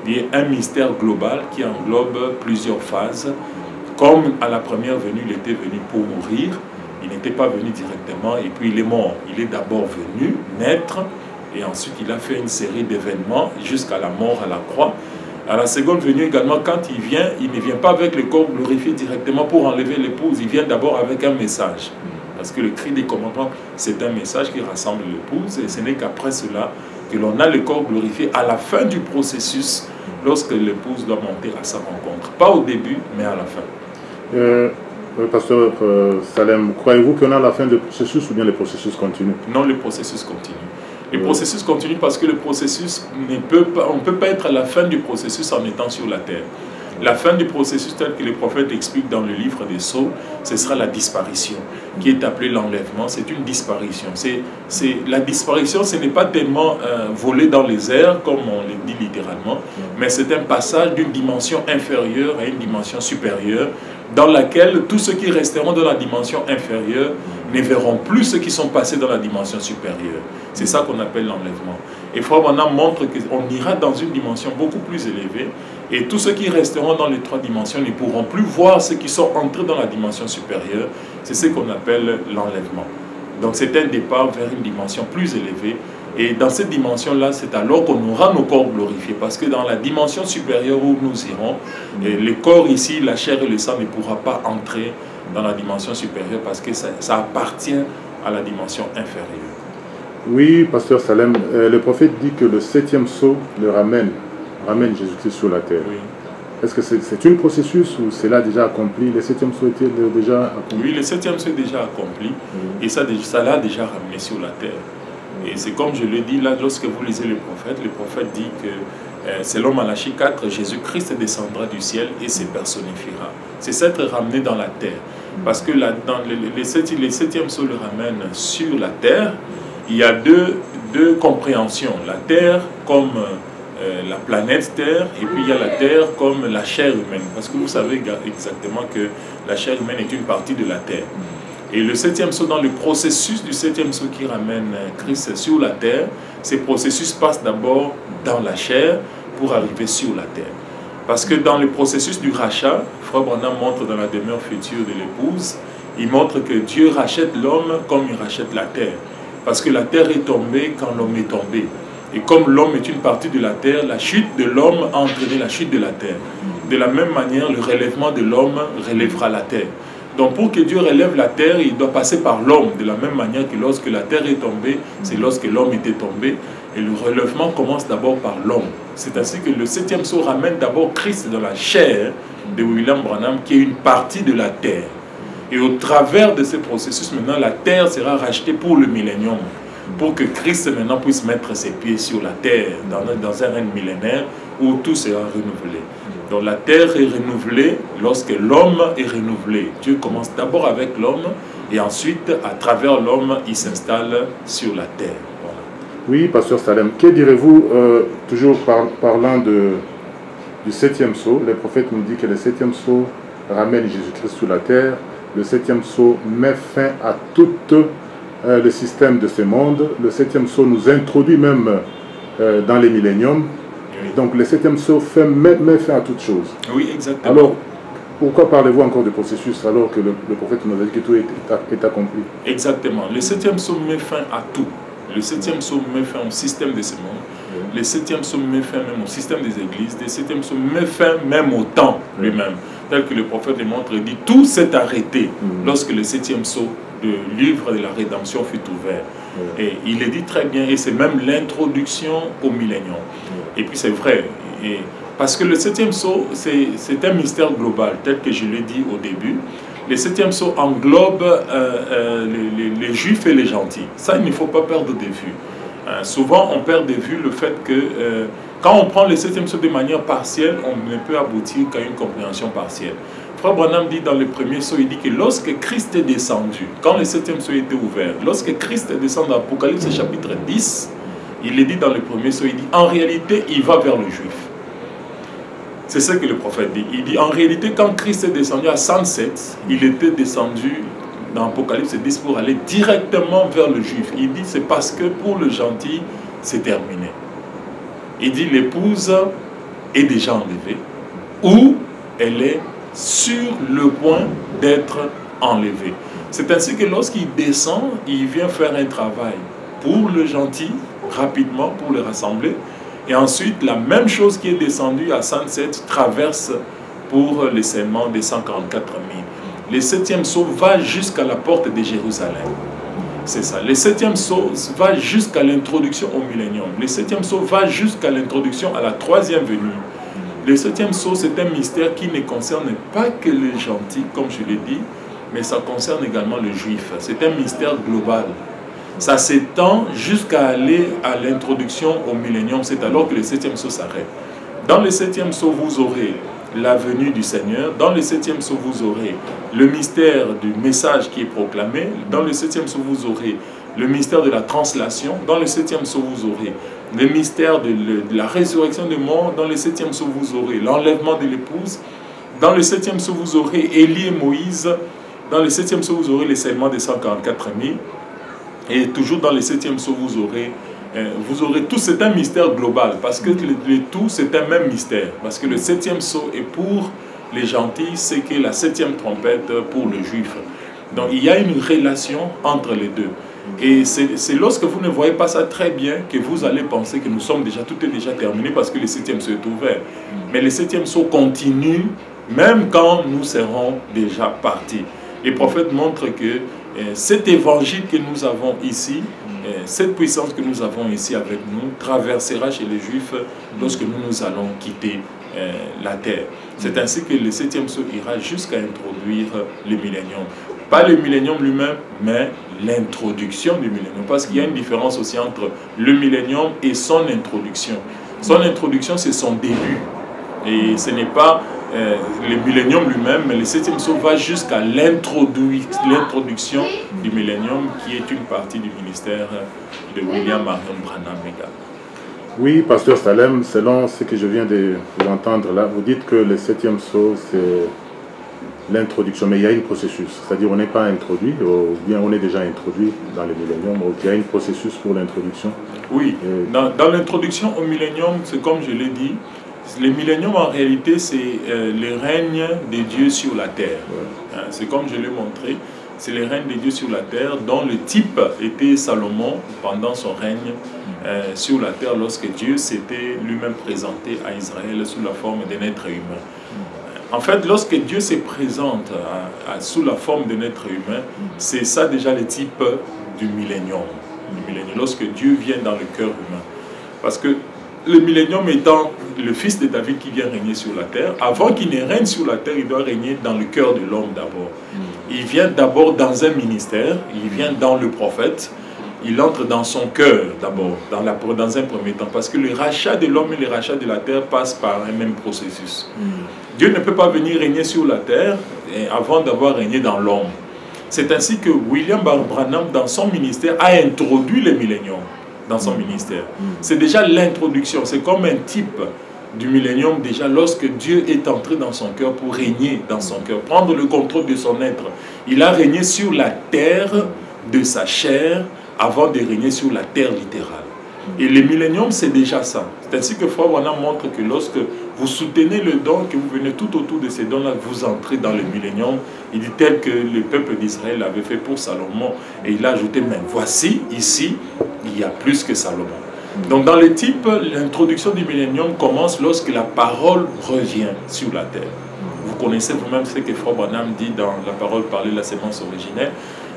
est un mystère global qui englobe plusieurs phases. Comme à la première venue, il était venu pour mourir, il n'était pas venu directement et puis il est mort. Il est d'abord venu naître et ensuite il a fait une série d'événements jusqu'à la mort à la croix. À la seconde venue également, quand il vient, il ne vient pas avec le corps glorifié directement pour enlever l'épouse, il vient d'abord avec un message. Parce que le cri des commandements, c'est un message qui rassemble l'épouse et ce n'est qu'après cela que l'on a le corps glorifié à la fin du processus lorsque l'épouse doit monter à sa rencontre. Pas au début, mais à la fin. Pasteur Salem, croyez-vous qu'on a la fin du processus ou bien le processus continue? Non, le processus continue. Le processus continue parce que le processus on ne peut pas être à la fin du processus en étant sur la terre. La fin du processus tel que le prophète explique dans le livre des Sceaux, ce sera la disparition, qui est appelée l'enlèvement. C'est une disparition. La disparition, ce n'est pas tellement voler dans les airs, comme on le dit littéralement, mais c'est un passage d'une dimension inférieure à une dimension supérieure, dans laquelle tous ceux qui resteront dans la dimension inférieure ne verront plus ceux qui sont passés dans la dimension supérieure. C'est ça qu'on appelle l'enlèvement. Et Frère Branham montre qu'on ira dans une dimension beaucoup plus élevée, et tous ceux qui resteront dans les trois dimensions ne pourront plus voir ceux qui sont entrés dans la dimension supérieure. C'est ce qu'on appelle l'enlèvement. Donc c'est un départ vers une dimension plus élevée. Et dans cette dimension-là, c'est alors qu'on aura nos corps glorifiés. Parce que dans la dimension supérieure où nous irons, le corps ici, la chair et le sang ne pourra pas entrer dans la dimension supérieure parce que ça appartient à la dimension inférieure. Oui, Pasteur Salem, le prophète dit que le 7e sceau le ramène Jésus-Christ sur la terre. Oui. Est-ce que c'est un processus ou c'est là déjà accompli? Le 7e sceau était déjà accompli? Oui, le 7e sceau est déjà accompli et ça l'a déjà ramené sur la terre. Et c'est comme je le dis là, lorsque vous lisez le prophète dit que selon Malachie 4, Jésus-Christ descendra du ciel et se personnifiera. C'est s'être ramené dans la terre. Parce que là, dans le 7e sceau le ramène sur la terre. Il y a deux compréhensions. La terre comme la planète Terre, et puis il y a la Terre comme la chair humaine. Parce que vous savez exactement que la chair humaine est une partie de la Terre. Et le 7e sceau, dans le processus du 7e sceau qui ramène Christ sur la terre, ces processus passent d'abord dans la chair pour arriver sur la terre. Parce que dans le processus du rachat, Frère Branham montre dans la demeure future de l'épouse, il montre que Dieu rachète l'homme comme il rachète la terre. Parce que la terre est tombée quand l'homme est tombé. Et comme l'homme est une partie de la terre, la chute de l'homme a entraîné la chute de la terre. De la même manière, le relèvement de l'homme relèvera la terre. Donc pour que Dieu relève la terre, il doit passer par l'homme, de la même manière que lorsque la terre est tombée, c'est lorsque l'homme était tombé. Et le relèvement commence d'abord par l'homme. C'est ainsi que le 7e sceau ramène d'abord Christ dans la chair de William Branham, qui est une partie de la terre. Et au travers de ce processus, maintenant, la terre sera rachetée pour le millénium, pour que Christ maintenant puisse mettre ses pieds sur la terre, dans un règne millénaire où tout sera renouvelé. Donc la terre est renouvelée lorsque l'homme est renouvelé. Dieu commence d'abord avec l'homme et ensuite, à travers l'homme, il s'installe sur la terre. Voilà. Oui, pasteur Salem, que direz-vous, toujours parlant du 7e sceau, les prophètes nous disent que le 7e sceau ramène Jésus-Christ sur la terre, le 7e sceau met fin à tout le système de ce monde, le 7e sceau nous introduit même dans les milléniums. Donc le 7e sceau met fin à toute chose. Oui, exactement. Alors, pourquoi parlez-vous encore de processus alors que le prophète nous a dit que tout est accompli? Exactement. Le 7e sceau met fin à tout. Le 7e sceau met fin au système de ce monde. Le 7e sceau met fin même au système des églises. Le 7e sceau met fin même au temps lui-même. Tel que le prophète le montre, il dit tout s'est arrêté lorsque le 7e sceau du livre de la rédemption fut ouvert. Et il le dit très bien, et c'est même l'introduction au millénium. Et puis c'est vrai, parce que le 7e sceau, c'est un mystère global, tel que je l'ai dit au début. Le 7e sceau englobe les juifs et les gentils. Ça, il ne faut pas perdre de vue. Souvent, on perd de vue le fait que quand on prend le 7e sceau de manière partielle, on ne peut aboutir qu'à une compréhension partielle. Frère Branham dit dans le premier sceau, il dit que lorsque Christ est descendu, quand le 7e sceau était ouvert, lorsque Christ est descendu dans Apocalypse chapitre 10, il est dit dans le premier sceau, il dit en réalité, il va vers le juif. C'est ce que le prophète dit. Il dit en réalité, quand Christ est descendu à 107, il était descendu dans Apocalypse 10 pour aller directement vers le juif. Il dit c'est parce que pour le gentil, c'est terminé. Il dit l'épouse est déjà enlevée ou elle est sur le point d'être enlevée. C'est ainsi que lorsqu'il descend, il vient faire un travail pour le gentil, rapidement, pour le rassembler. Et ensuite, la même chose qui est descendue à 107 traverse pour le serment des 144 000. Le 7e sceau va jusqu'à la porte de Jérusalem. C'est ça. Le 7e sceau va jusqu'à l'introduction au millénium. Le 7e sceau va jusqu'à l'introduction à la 3e venue. Le 7e sceau, c'est un mystère qui ne concerne pas que les gentils, comme je l'ai dit, mais ça concerne également le juif. C'est un mystère global. Ça s'étend jusqu'à aller à l'introduction au millénium. C'est alors que le 7e sceau s'arrête. Dans le 7e sceau, vous aurez la venue du Seigneur. Dans le 7e sceau, vous aurez le mystère du message qui est proclamé. Dans le 7e sceau, vous aurez le mystère de la translation. Dans le 7e sceau, vous aurez le mystère de la résurrection des morts. Dans le 7e sceau, vous aurez l'enlèvement de l'épouse. Dans le 7e sceau, vous aurez Élie et Moïse. Dans le 7e sceau, vous aurez les serments des 144 000. Et toujours dans le 7e sceau, vous aurez tout. C'est un mystère global, parce que le tout, c'est un même mystère. Parce que le 7e sceau est pour les gentils, c'est que la 7e trompette pour le juif. Donc il y a une relation entre les deux. Et c'est lorsque vous ne voyez pas ça très bien que vous allez penser que tout est déjà terminé parce que le 7e sceau est ouvert. Mais le 7e sceau continue même quand nous serons déjà partis. Les prophètes montrent que cet évangile que nous avons ici, cette puissance que nous avons ici avec nous, traversera chez les Juifs lorsque nous allons quitter la terre. C'est ainsi que le 7e sceau ira jusqu'à introduire le millénium. Pas le millénium lui-même, mais l'introduction du millénium. Parce qu'il y a une différence aussi entre le millénium et son introduction. Son introduction, c'est son début. Et ce n'est pas le millénium lui-même, mais le 7e sceau va jusqu'à l'introduction du millénium, qui est une partie du ministère de William Marion Branham également. Oui, pasteur Salem, selon ce que je viens de vous entendre là, vous dites que le 7e sceau, c'est l'introduction, mais il y a un processus, c'est-à-dire on n'est pas introduit, ou bien on est déjà introduit dans le millénium, donc il y a un processus pour l'introduction. Oui, dans l'introduction au millénium, c'est comme je l'ai dit, le millénium en réalité c'est le règne de Dieu sur la terre. Ouais. C'est comme je l'ai montré, c'est le règne de Dieu sur la terre dont le type était Salomon pendant son règne sur la terre lorsque Dieu s'était lui-même présenté à Israël sous la forme d'un être humain. En fait, lorsque Dieu se présente sous la forme d'un être humain, c'est ça déjà le type du millénium. Lorsque Dieu vient dans le cœur humain. Parce que le millénium étant le fils de David qui vient régner sur la terre, avant qu'il ne règne sur la terre, il doit régner dans le cœur de l'homme d'abord. Il vient d'abord dans un ministère, il vient dans le prophète, il entre dans son cœur d'abord, dans un premier temps, parce que le rachat de l'homme et le rachat de la terre passent par un même processus. Dieu ne peut pas venir régner sur la terre avant d'avoir régné dans l'homme. C'est ainsi que William Branham, dans son ministère, a introduit le millénium dans son ministère. C'est déjà l'introduction, c'est comme un type du millénium déjà lorsque Dieu est entré dans son cœur pour régner dans son cœur, prendre le contrôle de son être. Il a régné sur la terre de sa chair avant de régner sur la terre littérale. Et le millénium, c'est déjà ça. C'est ainsi que Frère Branham montre que lorsque vous soutenez le don, que vous venez tout autour de ces dons-là, vous entrez dans le millénium. Il dit tel que le peuple d'Israël avait fait pour Salomon. Et il a ajouté, mais voici, ici, il y a plus que Salomon. Donc dans le type, l'introduction du millénium commence lorsque la parole revient sur la terre. Vous connaissez vous-même ce que Frère Branham dit dans la parole parlée de la sémence originelle.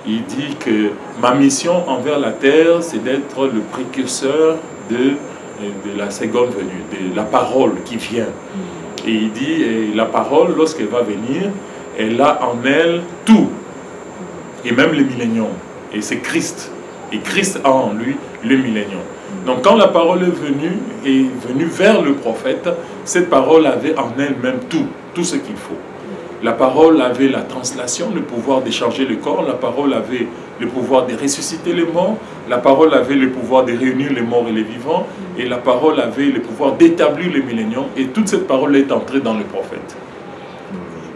Il dit que ma mission envers la terre, c'est d'être le précurseur de la seconde venue, de la parole qui vient. Et il dit, et la parole, lorsqu'elle va venir, elle a en elle tout, et même le millénium. Et c'est Christ. Et Christ a en lui le millénium. Donc quand la parole est venue vers le prophète, cette parole avait en elle-même tout ce qu'il faut. La parole avait la translation, le pouvoir de changer le corps. La parole avait le pouvoir de ressusciter les morts. La parole avait le pouvoir de réunir les morts et les vivants. Et la parole avait le pouvoir d'établir le millénium. Et toute cette parole est entrée dans le prophète.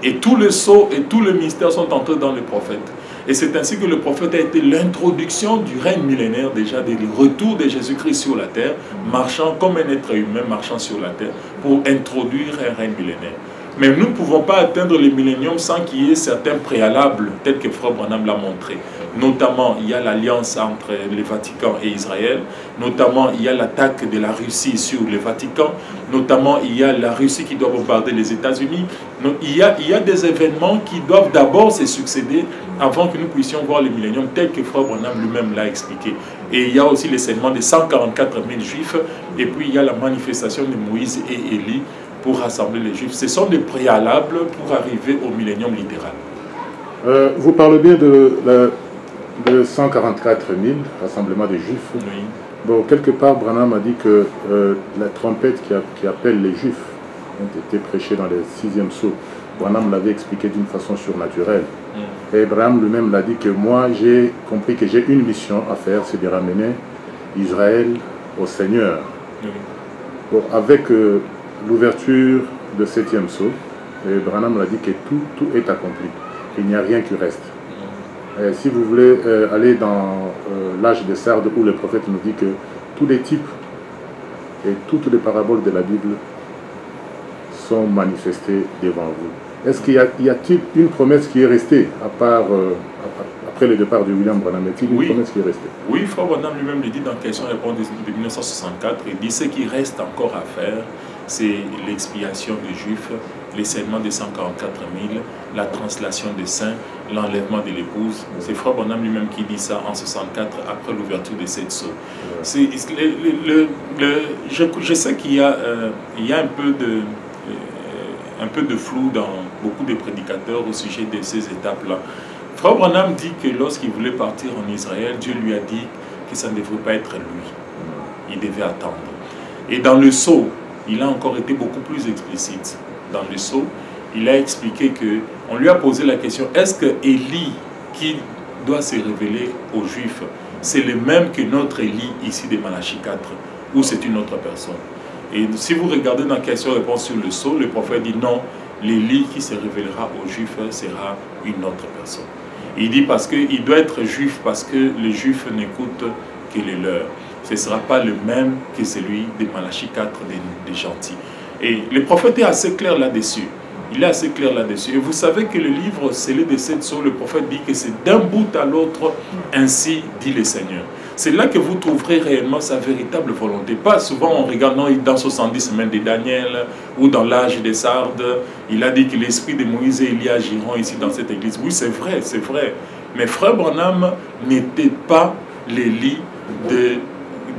Et tout le sceau et tout le mystère sont entrés dans le prophète. Et c'est ainsi que le prophète a été l'introduction du règne millénaire déjà, du retour de Jésus-Christ sur la terre, marchant comme un être humain, marchant sur la terre, pour introduire un règne millénaire. Mais nous ne pouvons pas atteindre le millénium sans qu'il y ait certains préalables, tels que Frère Branham l'a montré. Notamment, il y a l'alliance entre le Vatican et Israël. Notamment, il y a l'attaque de la Russie sur le Vatican. Notamment, il y a la Russie qui doit bombarder les États-Unis. Il y a des événements qui doivent d'abord se succéder avant que nous puissions voir le millénium tel que Frère Branham lui-même l'a expliqué. Et il y a aussi les seulement de 144 000 Juifs. Et puis, il y a la manifestation de Moïse et Élie pour rassembler les Juifs. Ce sont des préalables pour arriver au millénium littéral. Vous parlez bien de 144 000 rassemblements des Juifs. Oui. Bon, quelque part, Branham a dit que la trompette qui appelle les Juifs ont été prêchés dans les 6e sceaux. Branham l'avait expliqué d'une façon surnaturelle. Et Branham lui-même l'a dit que moi, j'ai compris que j'ai une mission à faire, c'est de ramener Israël au Seigneur. Oui. Bon, avec l'ouverture de 7e sceau, Branham l'a dit que tout est accompli. Il n'y a rien qui reste. Et si vous voulez aller dans l'âge des Sardes, où le prophète nous dit que tous les types et toutes les paraboles de la Bible sont manifestés devant vous. Est-ce qu'il y a-t-il une promesse qui est restée, à part, après le départ de William Branham, est-il une promesse qui est restée? Oui, Frère Branham lui-même le dit dans Question-réponse de 1964, il dit ce qui reste encore à faire, c'est l'expiation des Juifs, les seulements des 144 000, la translation des saints, l'enlèvement de l'épouse. C'est Frère Branham lui-même qui dit ça en 64 après l'ouverture de cette sceaux. Je sais qu'il y a un peu de flou dans beaucoup de prédicateurs au sujet de ces étapes-là. Frère Branham dit que lorsqu'il voulait partir en Israël, Dieu lui a dit que ça ne devrait pas être lui. Il devait attendre. Et dans le sceau, il a encore été beaucoup plus explicite. Dans le sceau, il a expliqué qu'on lui a posé la question, est-ce que Élie, qui doit se révéler aux Juifs, c'est le même que notre Élie ici de Malachie 4, ou c'est une autre personne? Et si vous regardez dans Question-réponse sur le sceau, le prophète dit non, l'Élie qui se révélera aux Juifs sera une autre personne. Il dit parce qu'il doit être juif, parce que les Juifs n'écoutent que les leurs. Ce ne sera pas le même que celui de Malachie 4 des gentils. Et le prophète est assez clair là-dessus. Il est assez clair là-dessus. Et vous savez que le livre scellé des 7 sceaux, le prophète dit que c'est d'un bout à l'autre, ainsi dit le Seigneur. C'est là que vous trouverez réellement sa véritable volonté. Pas souvent en regardant dans 70 semaines de Daniel ou dans l'âge des Sardes, il a dit que l'esprit de Moïse et Élie agiront ici dans cette église. Oui, c'est vrai, c'est vrai. Mais Frère Branham n'était pas l'Élie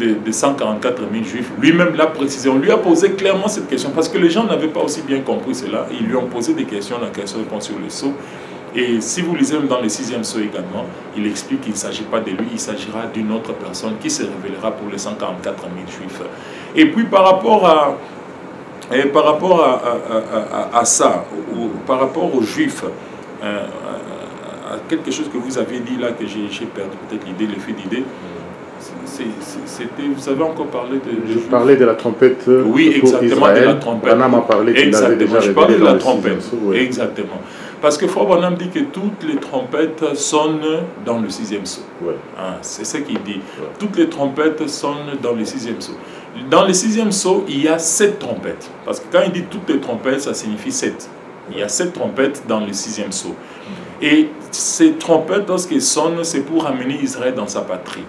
de 144 000 juifs. Lui-même l'a précisé. On lui a posé clairement cette question parce que les gens n'avaient pas aussi bien compris cela. Ils lui ont posé des questions, la question répond sur le sceau. Et si vous lisez même dans le 6e sceau également, il explique qu'il ne s'agit pas de lui, il s'agira d'une autre personne qui se révélera pour les 144 000 juifs. Et puis par rapport à ça, ou par rapport aux juifs, à quelque chose que vous avez dit là, que j'ai perdu peut-être l'idée, l'effet d'idée, c'était, vous avez encore parlé de... Je parlais de la trompette. Oui, exactement, Israël. de la trompette. Branham a parlé qu'il avait déjà je parlais de la trompette. Oui. Exactement. Parce que Frère Branham dit que toutes les trompettes sonnent dans le 6e sceau. Ouais. Hein, c'est ce qu'il dit. Ouais. Toutes les trompettes sonnent dans le 6e sceau. Dans le 6e sceau, il y a 7 trompettes. Parce que quand il dit toutes les trompettes, ça signifie 7. Il y a 7 trompettes dans le 6e sceau. Et ces trompettes, lorsqu'elles sonnent, c'est pour amener Israël dans sa patrie.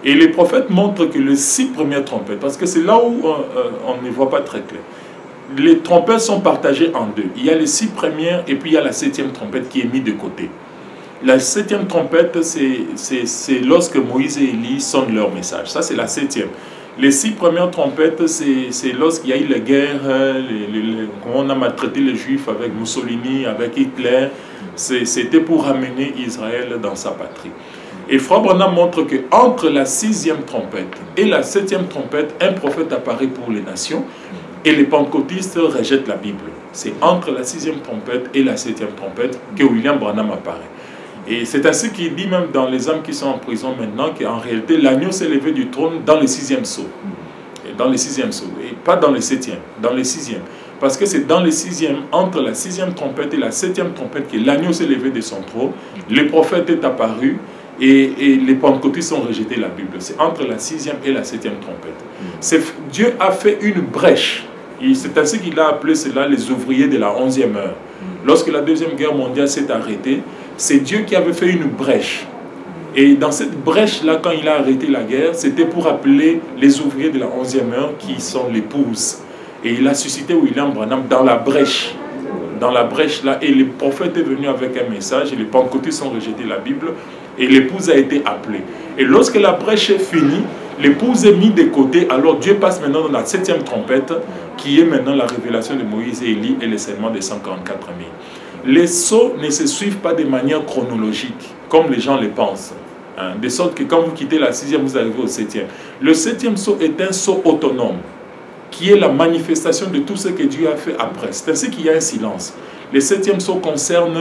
Et les prophètes montrent que les 6 premières trompettes, parce que c'est là où on ne voit pas très clair, les trompettes sont partagées en deux. Il y a les 6 premières et puis il y a la 7e trompette qui est mise de côté. La 7e trompette, c'est lorsque Moïse et Élie sonnent leur message. Ça, c'est la 7e. Les 6 premières trompettes, c'est lorsqu'il y a eu la guerre, on a maltraité les Juifs avec Mussolini, avec Hitler. C'était pour amener Israël dans sa patrie. Et Frère Branham montre qu'entre la 6e trompette et la 7e trompette, un prophète apparaît pour les nations et les pentecôtistes rejettent la Bible. C'est entre la 6e trompette et la 7e trompette que William Branham apparaît. Et c'est ainsi qu'il dit même dans les âmes qui sont en prison maintenant qu'en réalité l'agneau s'est levé du trône dans le 6e sceau. Dans le 6e sceau, et pas dans le 7e, dans le 6e. Parce que c'est dans le 6e, entre la 6e trompette et la 7e trompette que l'agneau s'est levé de son trône, le prophète est apparu, et les pentecôtistes ont rejeté la Bible. C'est entre la 6e et la 7e trompette. Dieu a fait une brèche. C'est ainsi qu'il a appelé cela les ouvriers de la 11e heure. Lorsque la Deuxième Guerre mondiale s'est arrêtée, c'est Dieu qui avait fait une brèche. Et dans cette brèche-là, quand il a arrêté la guerre, c'était pour appeler les ouvriers de la 11e heure qui sont l'épouse. Et il a suscité William Branham dans la brèche. Dans la brèche-là, et le prophète est venu avec un message, et les pentecôtistes ont rejeté la Bible, et l'épouse a été appelée. Et lorsque la brèche est finie, l'épouse est mise de côté, alors Dieu passe maintenant dans la 7e trompette, qui est maintenant la révélation de Moïse et Élie et le serment des 144 000. Les sceaux ne se suivent pas de manière chronologique, comme les gens le pensent. Hein, de sorte que quand vous quittez la 6e, vous arrivez au 7e. Le 7e sceau est un sceau autonome, qui est la manifestation de tout ce que Dieu a fait après. C'est ainsi qu'il y a un silence. Le 7e sceau concerne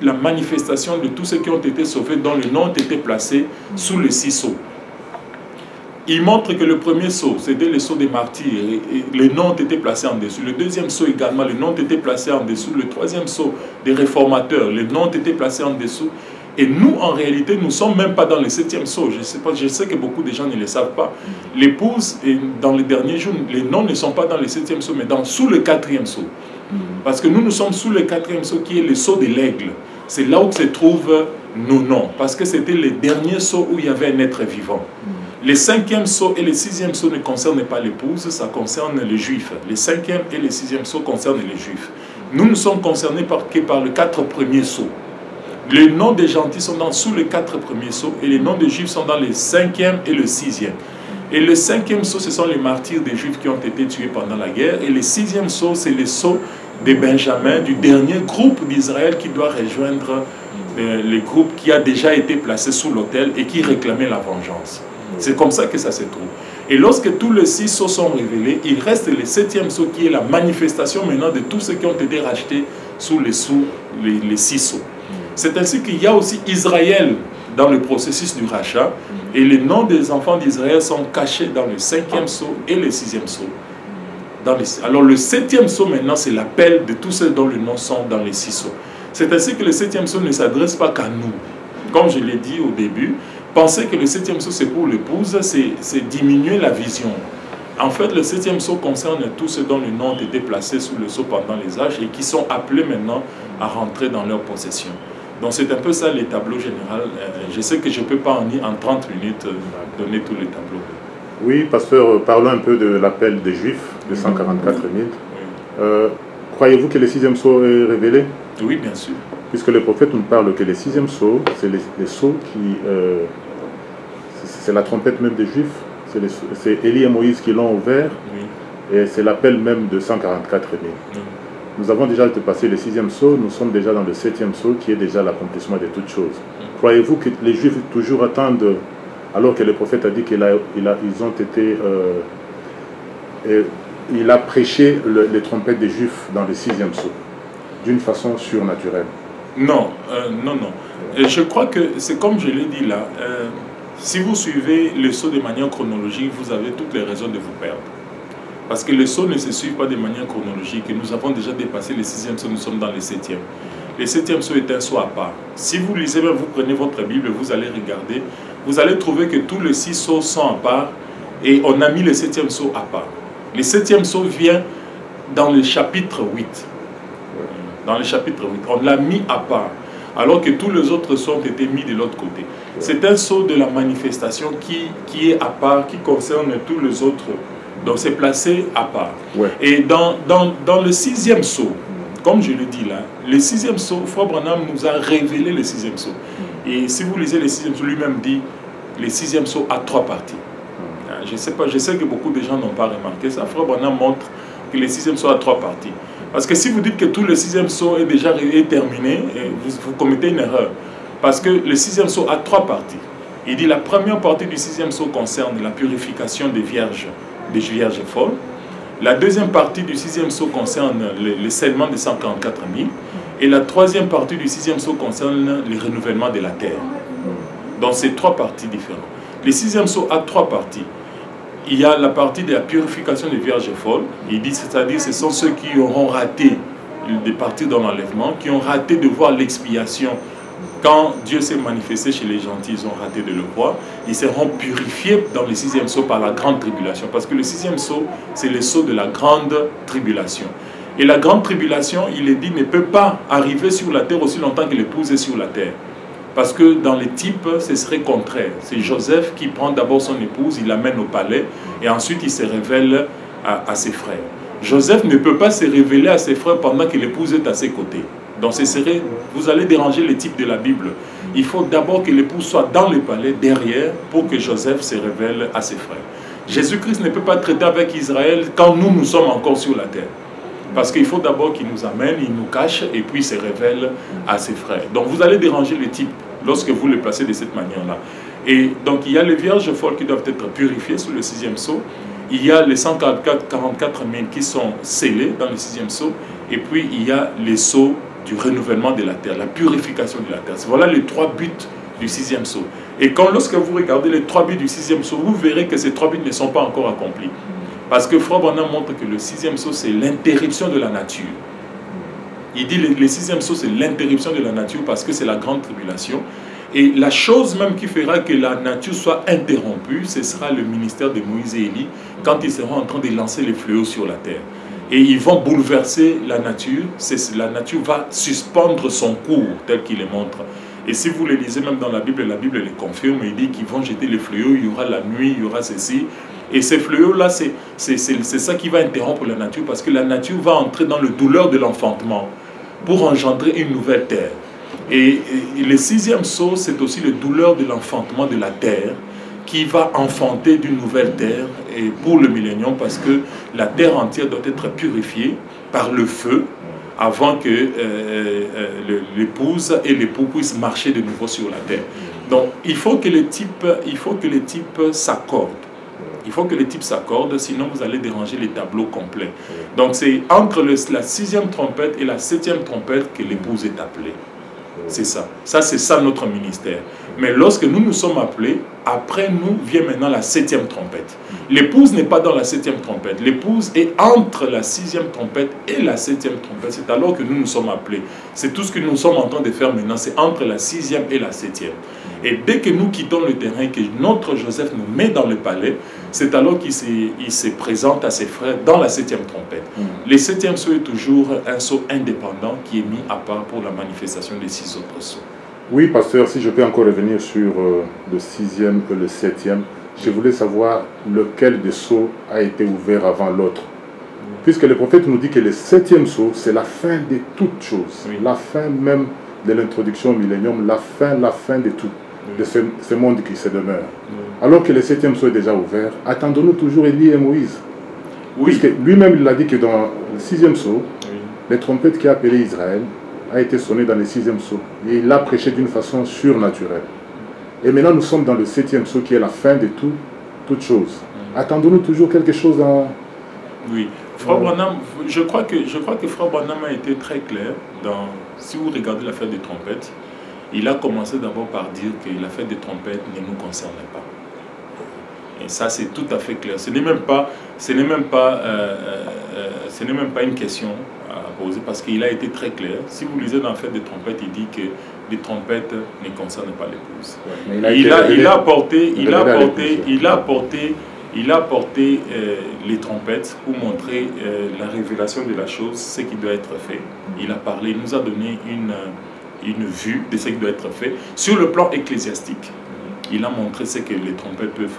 la manifestation de tous ceux qui ont été sauvés, dont le nom a été placé sous les 6 sceaux. Il montre que le premier sceau, c'était le sceau des martyrs, et les noms ont été placés en dessous. Le deuxième sceau également, les noms ont été placés en dessous. Le troisième sceau des réformateurs, les noms ont été placés en dessous. Et nous, en réalité, nous ne sommes même pas dans le 7e sceau. Je sais que beaucoup de gens ne le savent pas. L'épouse, dans les derniers jours, les noms ne sont pas dans le 7e sceau, mais sous le 4e sceau. Parce que nous sommes sous le 4e sceau, qui est le sceau de l'aigle. C'est là où se trouvent nos noms. Parce que c'était le dernier sceau où il y avait un être vivant. Le 5e sceau et le 6e sceau ne concernent pas l'épouse, ça concerne les juifs. Le 5e et le 6e sceau concernent les juifs. Nous ne sommes concernés que par les 4 premiers sceaux. Les noms des gentils sont sous les 4 premiers sceaux et les noms des juifs sont dans le 5e et le 6e. Et le 5e sceau, ce sont les martyrs des juifs qui ont été tués pendant la guerre. Et le 6e sceau, c'est le sceau de Benjamin, du dernier groupe d'Israël qui doit rejoindre le groupe qui a déjà été placé sous l'autel et qui réclamait la vengeance. C'est comme ça que ça se trouve. Et lorsque tous les 6 sceaux sont révélés, il reste le 7e sceau qui est la manifestation maintenant de tous ceux qui ont été rachetés sous les 6 sceaux. C'est ainsi qu'il y a aussi Israël dans le processus du rachat, et les noms des enfants d'Israël sont cachés dans le 5e sceau et le 6e sceau. Alors le 7e sceau maintenant, c'est l'appel de tous ceux dont les noms sont dans les 6 sceaux. C'est ainsi que le 7e sceau ne s'adresse pas qu'à nous. Comme je l'ai dit au début, penser que le 7e sceau c'est pour l'épouse, c'est diminuer la vision. En fait, le 7e sceau concerne tous ceux dont les noms ont été placés sous le sceau pendant les âges et qui sont appelés maintenant à rentrer dans leur possession. Donc c'est un peu ça les tableaux généraux. Je sais que je ne peux pas en 30 minutes donner tous les tableaux. Oui, pasteur, parlons un peu de l'appel des Juifs, de 144 000. Oui. Croyez-vous que le 6e sceau est révélé? Oui, bien sûr. Puisque le prophète nous parle que le 6e sceau, c'est les sceaux qui... c'est la trompette même des Juifs. C'est Élie et Moïse qui l'ont ouvert. Oui. Et c'est l'appel même de 144 000. Oui. Nous avons déjà dépassé le 6e sceau, nous sommes déjà dans le 7e sceau qui est déjà l'accomplissement de toutes choses. Oui. Croyez-vous que les Juifs toujours attendent, alors que le prophète a dit qu'ils ont été... il a prêché les trompettes des Juifs dans le 6e sceau, d'une façon surnaturelle? Non, non. Et je crois que c'est comme je l'ai dit là, si vous suivez le sceau de manière chronologique, vous avez toutes les raisons de vous perdre. Parce que les sceaux ne se suivent pas de manière chronologique. Et nous avons déjà dépassé le 6e sceau, nous sommes dans le 7e. Le 7e sceau est un sceau à part. Si vous lisez, vous prenez votre Bible, vous allez regarder, vous allez trouver que tous les 6 sceaux sont à part et on a mis le 7e sceau à part. Le 7e sceau vient dans le chapitre 8. Dans le chapitre 8. On l'a mis à part. Alors que tous les autres sceaux ont été mis de l'autre côté. C'est un sceau de la manifestation qui est à part, qui concerne tous les autres. Donc c'est placé à part. Ouais. Et dans le 6e sceau, comme je le dis là, le 6e sceau, Frère Branham nous a révélé le 6e sceau. Et si vous lisez le 6e sceau, lui-même dit, le 6e sceau a 3 parties. Je sais que beaucoup de gens n'ont pas remarqué ça. Frère Branham montre que le 6e sceau a 3 parties. Parce que si vous dites que tout le 6e sceau est déjà terminé, vous commettez une erreur. Parce que le 6e sceau a 3 parties. Il dit la première partie du 6e sceau concerne la purification des vierges folles. La deuxième partie du 6e sceau concerne le scellement des 144 000. Et la troisième partie du 6e sceau concerne le renouvellement de la terre. Donc c'est 3 parties différentes. Le 6e sceau a 3 parties. Il y a la partie de la purification des vierges folles. Il dit, c'est-à-dire ce sont ceux qui auront raté de partir dans l'enlèvement, qui ont raté de voir l'expiation. Quand Dieu s'est manifesté chez les gentils, ils ont raté de le voir. Ils seront purifiés dans le 6e sceau par la grande tribulation. Parce que le 6e sceau, c'est le sceau de la grande tribulation. Et la grande tribulation, il est dit, ne peut pas arriver sur la terre aussi longtemps que l'épouse est sur la terre. Parce que dans les types, ce serait contraire. C'est Joseph qui prend d'abord son épouse, il l'amène au palais, et ensuite il se révèle à ses frères. Joseph ne peut pas se révéler à ses frères pendant que l'épouse est à ses côtés. Donc vous allez déranger les types de la Bible. Il faut d'abord que l'épouse soit dans le palais, derrière, pour que Joseph se révèle à ses frères. Jésus-Christ ne peut pas traiter avec Israël quand nous sommes encore sur la terre. Parce qu'il faut d'abord qu'il nous amène, il nous cache, et puis il se révèle à ses frères. Donc vous allez déranger les types lorsque vous les placez de cette manière-là. Et donc il y a les vierges folles qui doivent être purifiées sous le 6e sceau. Il y a les 144 000 qui sont scellés dans le 6e sceau. Et puis il y a les sceaux du renouvellement de la terre, la purification de la terre. Voilà les 3 buts du 6e sceau. Et lorsque vous regardez les 3 buts du 6e sceau, vous verrez que ces 3 buts ne sont pas encore accomplis. Parce que Frère Branham montre que le 6e sceau, c'est l'interruption de la nature. Il dit que le 6e sceau, c'est l'interruption de la nature parce que c'est la grande tribulation. Et la chose même qui fera que la nature soit interrompue, ce sera le ministère de Moïse et Élie quand ils seront en train de lancer les fléaux sur la terre. Et ils vont bouleverser la nature. La nature va suspendre son cours tel qu'il le montre. Et si vous le lisez même dans la Bible le confirme. Il dit qu'ils vont jeter les fléaux, il y aura la nuit, il y aura ceci. Et ces fléaux-là, c'est ça qui va interrompre la nature, parce que la nature va entrer dans le douleur de l'enfantement pour engendrer une nouvelle terre. Et le 6e sceau, c'est aussi le douleur de l'enfantement de la terre, qui va enfanter d'une nouvelle terre et pour le millénium, parce que la terre entière doit être purifiée par le feu avant que l'épouse et l'époux puissent marcher de nouveau sur la terre. Donc il faut que les types s'accordent. Il faut que les types s'accordent, sinon vous allez déranger les tableaux complets. Donc c'est entre la 6e trompette et la 7e trompette que l'épouse est appelée. C'est ça. C'est ça notre ministère. Mais lorsque nous nous sommes appelés, après nous vient maintenant la 7e trompette. L'épouse n'est pas dans la 7e trompette. L'épouse est entre la 6e trompette et la 7e trompette. C'est alors que nous nous sommes appelés. C'est tout ce que nous sommes en train de faire maintenant. C'est entre la 6e et la 7e. Et dès que nous quittons le terrain, que notre Joseph nous met dans le palais, c'est alors qu'il se présente à ses frères dans la 7e trompette. Le 7e sceau est toujours un sceau indépendant qui est mis à part pour la manifestation des 6 autres sceaux. Oui, pasteur, si je peux encore revenir sur le 6e et le 7e, je voulais savoir lequel des sceaux a été ouvert avant l'autre. Puisque le prophète nous dit que le 7e sceau, c'est la fin de toutes choses. Oui. La fin même de l'introduction au millénium, la fin de tout, de ce monde qui se demeure. Alors que le 7e sceau est déjà ouvert, attendons-nous toujours Élie et Moïse. Oui. Puisque lui-même, il a dit que dans le 6e sceau, les trompettes qui a appelé Israël a été sonné dans le 6e sceau. Et il l'a prêché d'une façon surnaturelle. Et maintenant, nous sommes dans le 7e sceau qui est la fin de toutes choses. Attendons-nous toujours quelque chose dans... Oui. Frère Branham, je crois que Frère Branham a été très clair dans... Si vous regardez la fête des trompettes, il a commencé d'abord par dire que la fête des trompettes ne nous concerne pas. Et ça, c'est tout à fait clair. Ce n'est même pas une question à poser parce qu'il a été très clair. Si vous lisez dans la fête des trompettes, il dit que les trompettes ne concernent pas l'épouse. Il a apporté les trompettes pour montrer la révélation de la chose, ce qui doit être fait. Il a parlé, il nous a donné une vue de ce qui doit être fait. Sur le plan ecclésiastique, il a montré ce que les trompettes peuvent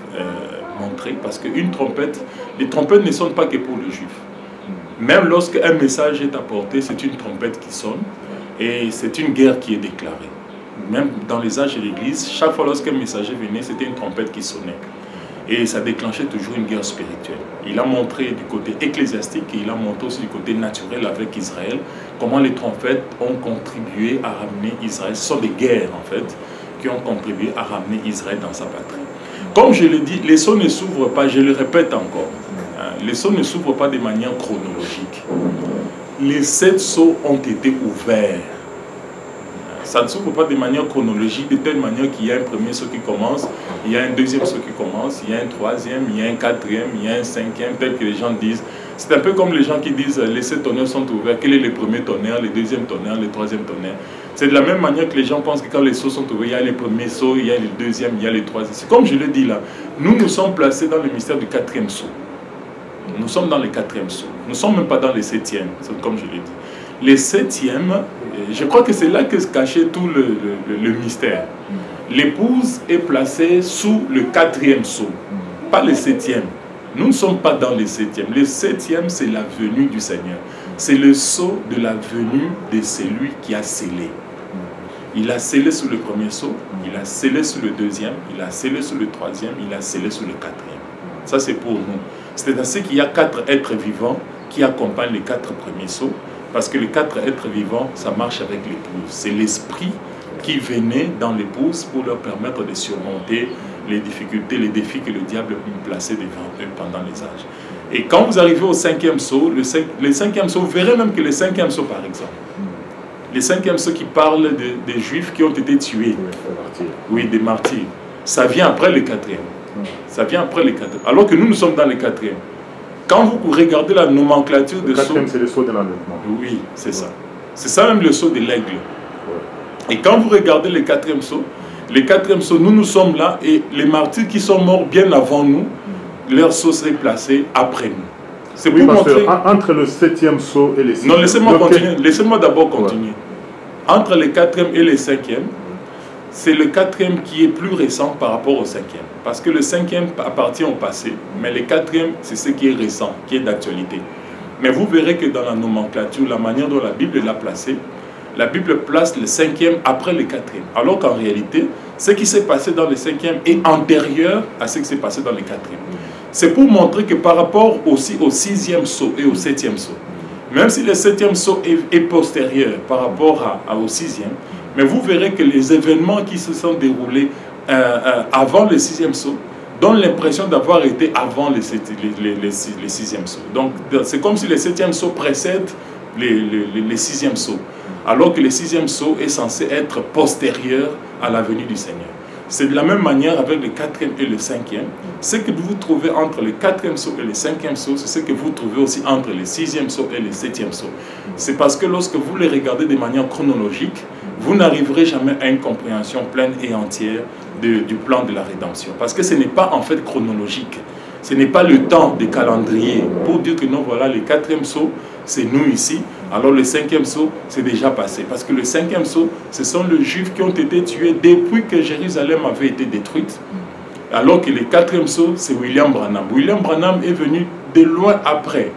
montrer, parce qu'une trompette, les trompettes ne sonnent pas que pour le juif. Même lorsque un message est apporté, c'est une trompette qui sonne, et c'est une guerre qui est déclarée. Même dans les âges de l'Église, chaque fois lorsqu'un messager venait, c'était une trompette qui sonnait. Et ça déclenchait toujours une guerre spirituelle. Il a montré du côté ecclésiastique et il a montré aussi du côté naturel avec Israël comment les trompettes ont contribué à ramener Israël. Ce sont des guerres en fait qui ont contribué à ramener Israël dans sa patrie. Comme je l'ai dit, les sceaux ne s'ouvrent pas, je le répète encore, les sceaux ne s'ouvrent pas de manière chronologique. Les 7 sceaux ont été ouverts. Ça ne s'ouvre pas de manière chronologique, de telle manière qu'il y a un premier saut qui commence, il y a un deuxième saut qui commence, il y a un troisième, il y a un quatrième, il y a un cinquième, tel que les gens disent. C'est un peu comme les gens qui disent les 7 tonnerres sont ouverts, quel est le premier tonnerre, le deuxième tonnerre, le troisième tonnerre. C'est de la même manière que les gens pensent que quand les sauts sont ouverts, il y a les premiers sauts, il y a le deuxième, il y a les troisième. C'est comme je l'ai dit là, nous nous sommes placés dans le mystère du 4e saut. Nous sommes dans le 4e saut. Nous ne sommes même pas dans le 7e, comme je l'ai dit. Les 7e, je crois que c'est là que se cachait tout le mystère. L'épouse est placée sous le 4e sceau, pas le 7e. Nous ne sommes pas dans le 7e. Le 7e, c'est la venue du Seigneur. C'est le sceau de la venue de celui qui a scellé. Il a scellé sous le premier sceau, il a scellé sous le deuxième, il a scellé sous le troisième, il a scellé sous le 4e. Ça, c'est pour nous. C'est ainsi qu'il y a 4 êtres vivants qui accompagnent les 4 premiers sceaux. Parce que les 4 êtres vivants, ça marche avec l'épouse. C'est l'esprit qui venait dans l'épouse pour leur permettre de surmonter les difficultés, les défis que le diable a placés devant eux pendant les âges. Et quand vous arrivez au 5e sceau, le 5e sceau, vous verrez même que le 5e sceau, par exemple, le 5e sceau qui parle des Juifs qui ont été tués, oui, des martyrs, ça vient après le 4e. Ça vient après le 4e. Alors que nous, nous sommes dans le 4e. Quand vous regardez la nomenclature de sceaux... Le 4e, c'est le sceau de l'enlèvement. Oui, c'est ça. C'est ça même le sceau de l'aigle. Et quand vous regardez le 4e sceau, nous sommes là et les martyrs qui sont morts bien avant nous, leur sceau serait placé après nous. C'est pour montrer... Entre le 7e sceau et le 6e... Non, laissez-moi continuer. Laissez-moi d'abord continuer. Entre le 4e et le 5e, c'est le 4e qui est plus récent par rapport au 5e. Parce que le 5e appartient au passé, mais le 4e, c'est ce qui est récent, qui est d'actualité. Mais vous verrez que dans la nomenclature, la manière dont la Bible l'a placé, la Bible place le 5e après le 4e. Alors qu'en réalité, ce qui s'est passé dans le 5e est antérieur à ce qui s'est passé dans le 4e. C'est pour montrer que par rapport aussi au 6e sceau et au 7e sceau, même si le 7e sceau est postérieur par rapport au 6e, mais vous verrez que les événements qui se sont déroulés avant le 6e sceau donnent l'impression d'avoir été avant le 6e sceau. Donc c'est comme si le 7e sceau précède le 6e sceau, alors que le 6e sceau est censé être postérieur à la venue du Seigneur. C'est de la même manière avec le 4e et le 5e. Ce que vous trouvez entre le 4e sceau et le 5e sceau, c'est ce que vous trouvez aussi entre le 6e sceau et le 7e sceau. C'est parce que lorsque vous les regardez de manière chronologique, vous n'arriverez jamais à une compréhension pleine et entière du plan de la rédemption. Parce que ce n'est pas en fait chronologique. Ce n'est pas le temps des calendriers pour dire que non, voilà, le 4e sceau, c'est nous ici. Alors le 5e sceau, c'est déjà passé. Parce que le 5e sceau, ce sont les Juifs qui ont été tués depuis que Jérusalem avait été détruite. Alors que le 4e sceau, c'est William Branham. William Branham est venu de loin après.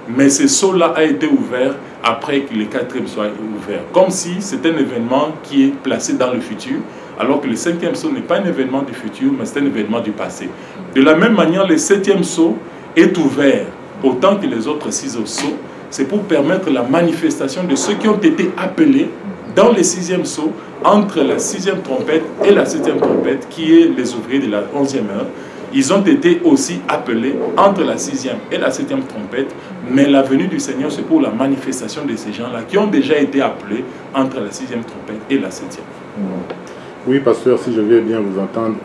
Mais ce sceau-là a été ouvert après que le 4e soit ouvert. Comme si c'est un événement qui est placé dans le futur, alors que le 5e sceau n'est pas un événement du futur, mais c'est un événement du passé. De la même manière, le 7e sceau est ouvert, autant que les autres 6 sceaux. C'est pour permettre la manifestation de ceux qui ont été appelés dans le 6e sceau, entre la 6e trompette et la 7e trompette, qui est les ouvriers de la 11e heure. Ils ont été aussi appelés entre la 6e et la 7e trompette, mais la venue du Seigneur, c'est pour la manifestation de ces gens-là qui ont déjà été appelés entre la 6e trompette et la 7e. Oui, pasteur, si je vais bien vous entendre,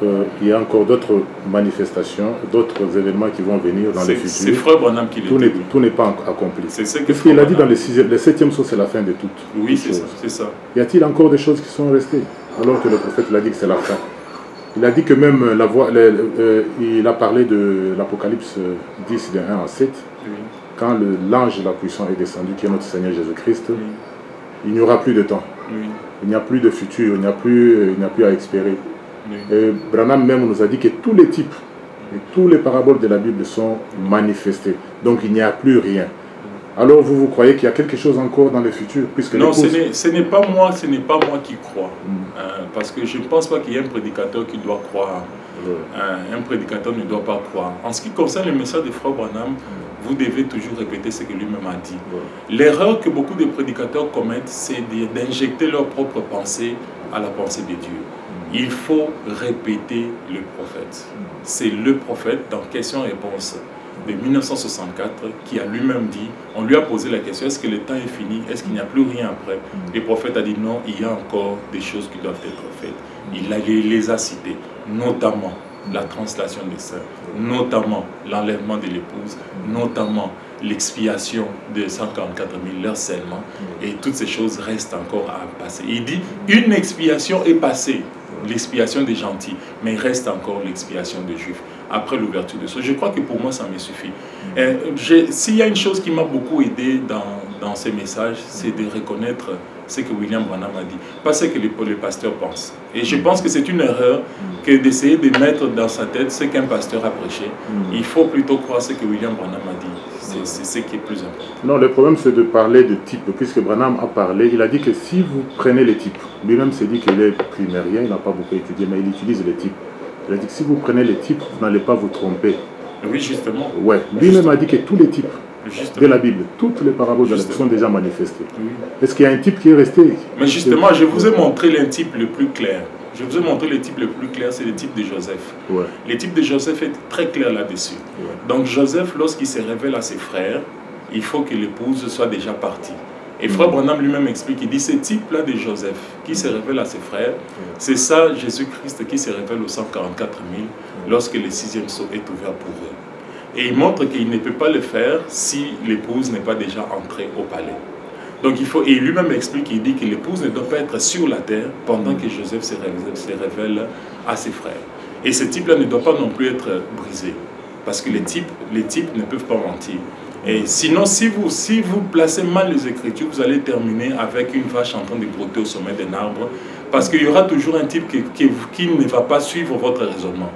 il y a encore d'autres manifestations, d'autres événements qui vont venir dans le futur. C'est Frère Branham qui le dit. Tout n'est pas accompli. C'est ce Qu'est-ce qu'il a dit dans le 7e sceau, c'est la fin de tout. Oui, c'est ça. Y a-t-il encore des choses qui sont restées alors que le prophète l'a dit que c'est la fin? Il a dit que même il a parlé de l'Apocalypse 10, de 1 à 7, oui. Quand l'ange la puissance est descendu, qui est notre Seigneur Jésus-Christ, oui. Il n'y aura plus de temps. Oui. Il n'y a plus de futur, il n'y a plus à espérer. Oui. Et Branham même nous a dit que tous les types et tous les paraboles de la Bible sont manifestés. Donc il n'y a plus rien. Alors vous croyez qu'il y a quelque chose encore dans le futur puisque non, ce n'est pas moi qui crois. Parce que je ne pense pas qu'il y ait un prédicateur qui doit croire. Un prédicateur ne doit pas croire. En ce qui concerne le message de Frère Branham, vous devez toujours répéter ce que lui-même a dit. L'erreur que beaucoup de prédicateurs commettent, c'est d'injecter leur propre pensée à la pensée de Dieu. Il faut répéter le prophète. C'est le prophète dans question-réponse de 1964 qui a lui-même dit, on lui a posé la question, est-ce que le temps est fini, est-ce qu'il n'y a plus rien après? Le prophète a dit non, il y a encore des choses qui doivent être faites. Il les a citées, notamment la translation des saints, notamment l'enlèvement de l'épouse, notamment l'expiation de 144 000 leur scellement, et toutes ces choses restent encore à passer. Il dit, une expiation est passée, l'expiation des gentils, mais il reste encore l'expiation des juifs après l'ouverture de ça. Je crois que pour moi, ça me suffit. S'il y a une chose qui m'a beaucoup aidé dans ces messages, c'est de reconnaître ce que William Branham a dit, pas ce que les pasteurs pensent. Et je pense que c'est une erreur que d'essayer de mettre dans sa tête ce qu'un pasteur a prêché. Il faut plutôt croire ce que William Branham a dit. C'est ce qui est plus important. Non, le problème c'est de parler de type, puisque Branham a parlé, il a dit que si vous prenez les types, lui-même s'est dit qu'il est primérien, il n'a pas beaucoup étudié, mais il utilise les types. Il a dit que si vous prenez les types, vous n'allez pas vous tromper. Oui, justement. Ouais. Lui-même a dit que tous les types justement. De la Bible, toutes les paraboles de la Bible sont déjà manifestées. Oui. Est-ce qu'il y a un type qui est resté? Mais justement, je vous ai montré le type le plus clair. Je vous ai montré le type le plus clair, c'est le type de Joseph. Ouais. Le type de Joseph est très clair là-dessus. Ouais. Donc Joseph, lorsqu'il se révèle à ses frères, il faut que l'épouse soit déjà partie. Et Frère Branham lui-même explique, il dit, ce type-là de Joseph, qui se révèle à ses frères, c'est ça Jésus-Christ qui se révèle aux 144 000 lorsque le 6e sceau est ouvert pour eux. Et il montre qu'il ne peut pas le faire si l'épouse n'est pas déjà entrée au palais. Donc il faut, et lui-même explique, il dit que l'épouse ne doit pas être sur la terre pendant que Joseph se révèle à ses frères. Et ce type-là ne doit pas non plus être brisé, parce que les types ne peuvent pas mentir. Et sinon, si vous placez mal les Écritures, vous allez terminer avec une vache en train de brouter au sommet d'un arbre, parce qu'il y aura toujours un type qui ne va pas suivre votre raisonnement.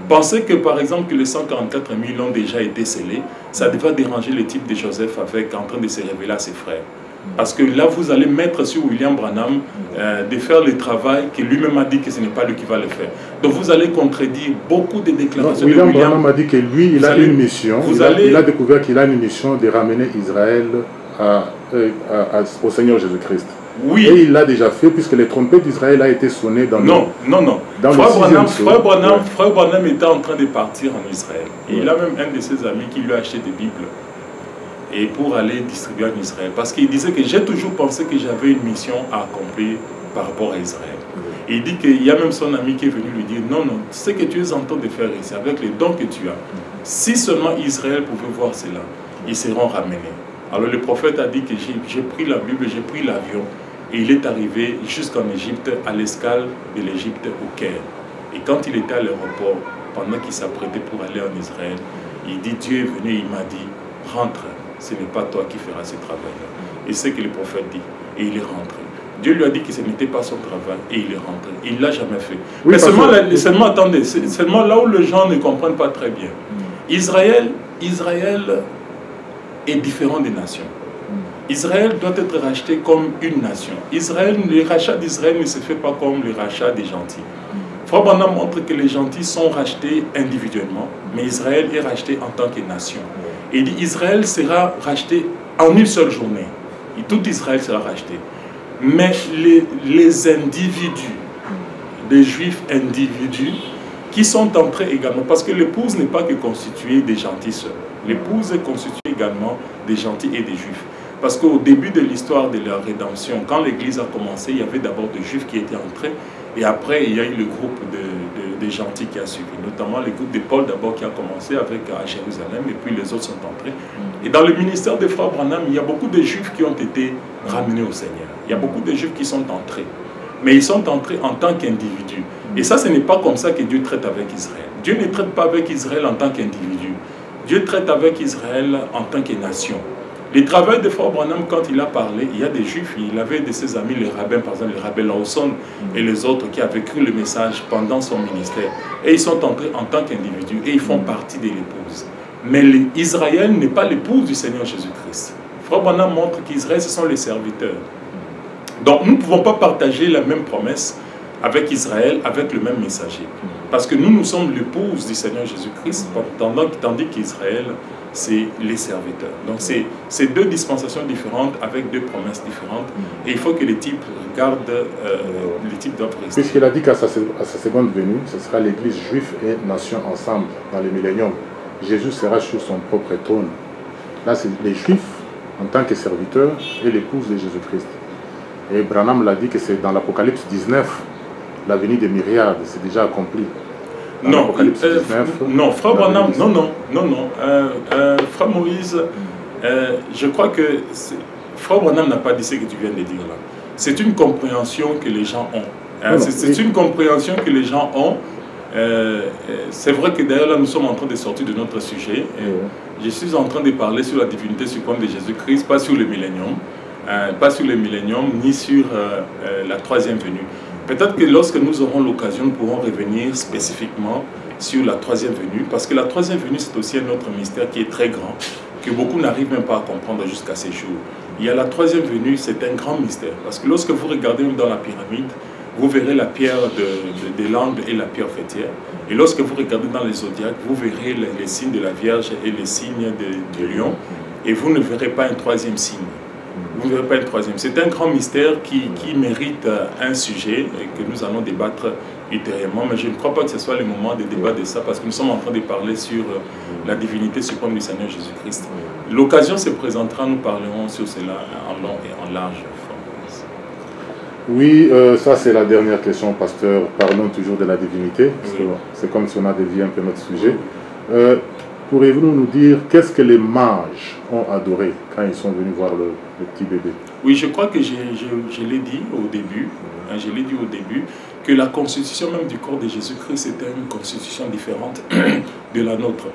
Pensez que par exemple que les 144 000 ont déjà été scellés, ça devrait déranger le type de Joseph en train de se révéler à ses frères. Parce que là, vous allez mettre sur William Branham de faire le travail que lui-même a dit que ce n'est pas lui qui va le faire. Donc vous allez contredire beaucoup de déclarations de William. Branham a dit que lui, il a une mission. Il a découvert qu'il a une mission de ramener Israël au Seigneur Jésus-Christ. Oui. Et il l'a déjà fait puisque les trompettes d'Israël a été sonnées dans Non. Frère Branham était en train de partir en Israël. Et il a même un de ses amis qui lui a acheté des Bibles. Et pour aller distribuer en Israël. Parce qu'il disait que j'ai toujours pensé que j'avais une mission à accomplir par rapport à Israël. Et il dit qu'il y a même son ami qui est venu lui dire, non, ce que tu es en train de faire ici, avec les dons que tu as, si seulement Israël pouvait voir cela, ils seront ramenés. Alors le prophète a dit que j'ai pris la Bible, j'ai pris l'avion, et il est arrivé jusqu'en Égypte, à l'escale de l'Égypte au Caire. Et quand il était à l'aéroport, pendant qu'il s'apprêtait pour aller en Israël, Il dit, Dieu est venu, il m'a dit, rentre, ce n'est pas toi qui feras ce travail-là. Et c'est ce que le prophète dit, et il est rentré. Dieu lui a dit que ce n'était pas son travail, et il est rentré. Il ne l'a jamais fait. Oui, mais seulement, attendez, c'est seulement là où les gens ne comprennent pas très bien. Israël est différent des nations. Israël doit être racheté comme une nation. Le rachat d'Israël ne se fait pas comme le rachat des gentils. Frère Branham montre que les gentils sont rachetés individuellement, mais Israël est racheté en tant que nation. Et il dit Israël sera racheté en une seule journée. Et tout Israël sera racheté. Mais les individus, les juifs individus, qui sont entrés également, parce que l'épouse n'est pas que constituée des gentils seuls. L'épouse est constituée également des gentils et des juifs. Parce qu'au début de l'histoire de la rédemption, quand l'Église a commencé, il y avait d'abord des juifs qui étaient entrés, et après il y a eu le groupe des gentils qui a suivi, notamment le groupe de Paul d'abord qui a commencé avec à Jérusalem, et puis les autres sont entrés. Et dans le ministère de Frère Branham, il y a beaucoup de juifs qui ont été ramenés au Seigneur. Il y a beaucoup de juifs qui sont entrés, mais ils sont entrés en tant qu'individus. Et ça, ce n'est pas comme ça que Dieu traite avec Israël. Dieu ne traite pas avec Israël en tant qu'individu. Dieu traite avec Israël en tant que nation. Le travail de Frère Branham, quand il a parlé, il y a des juifs, il avait de ses amis, les rabbins, par exemple, les rabbins Lawson et les autres qui avaient cru le message pendant son ministère. Et ils sont entrés en tant qu'individus et ils font partie de l'épouse. Mais Israël n'est pas l'épouse du Seigneur Jésus-Christ. Frère Branham montre qu'Israël, ce sont les serviteurs. Donc nous ne pouvons pas partager la même promesse avec Israël, avec le même messager. Parce que nous sommes l'épouse du Seigneur Jésus-Christ, tandis qu'Israël, c'est les serviteurs. Donc c'est deux dispensations différentes avec deux promesses différentes. Et il faut que les types regardent, les types doivent rester. Puisqu'il a dit qu'à sa seconde venue, ce sera l'Église juive et nation ensemble dans le millénium. Jésus sera sur son propre trône. Là, c'est les Juifs en tant que serviteurs et l'épouse de Jésus-Christ. Et Branham l'a dit que c'est dans l'Apocalypse 19, la venue des myriades, c'est déjà accompli. Non, non, Frère Branham, non. Frère Moïse, je crois que Frère Branham n'a pas dit ce que tu viens de dire là. C'est une compréhension que les gens ont. C'est une compréhension que les gens ont. C'est vrai que d'ailleurs là nous sommes en train de sortir de notre sujet. Je suis en train de parler sur la divinité suprême de Jésus-Christ, pas sur le millénium, ni sur la troisième venue. Peut-être que lorsque nous aurons l'occasion, nous pourrons revenir spécifiquement sur la troisième venue, parce que la troisième venue, c'est aussi un autre mystère qui est très grand, que beaucoup n'arrivent même pas à comprendre jusqu'à ces jours. Il y a la troisième venue, c'est un grand mystère, parce que lorsque vous regardez dans la pyramide, vous verrez la pierre de l'angle et la pierre fêtière. Et lorsque vous regardez dans les zodiaques, vous verrez les signes de la Vierge et les signes du lion, et vous ne verrez pas un troisième signe. Vous ne verrez pas une troisième. C'est un grand mystère qui mérite un sujet et que nous allons débattre ultérieurement, mais je ne crois pas que ce soit le moment de débattre de ça parce que nous sommes en train de parler sur la divinité suprême du Seigneur Jésus-Christ. L'occasion se présentera, nous parlerons sur cela en long et en large. Oui, ça c'est la dernière question, pasteur. Parlons toujours de la divinité, oui. C'est comme si on a dévié un peu notre sujet. Pourriez-vous nous dire qu'est-ce que les mages ont adoré quand ils sont venus voir le petit bébé? Oui, je crois que je l'ai dit au début, que la constitution même du corps de Jésus-Christ était une constitution différente de la nôtre.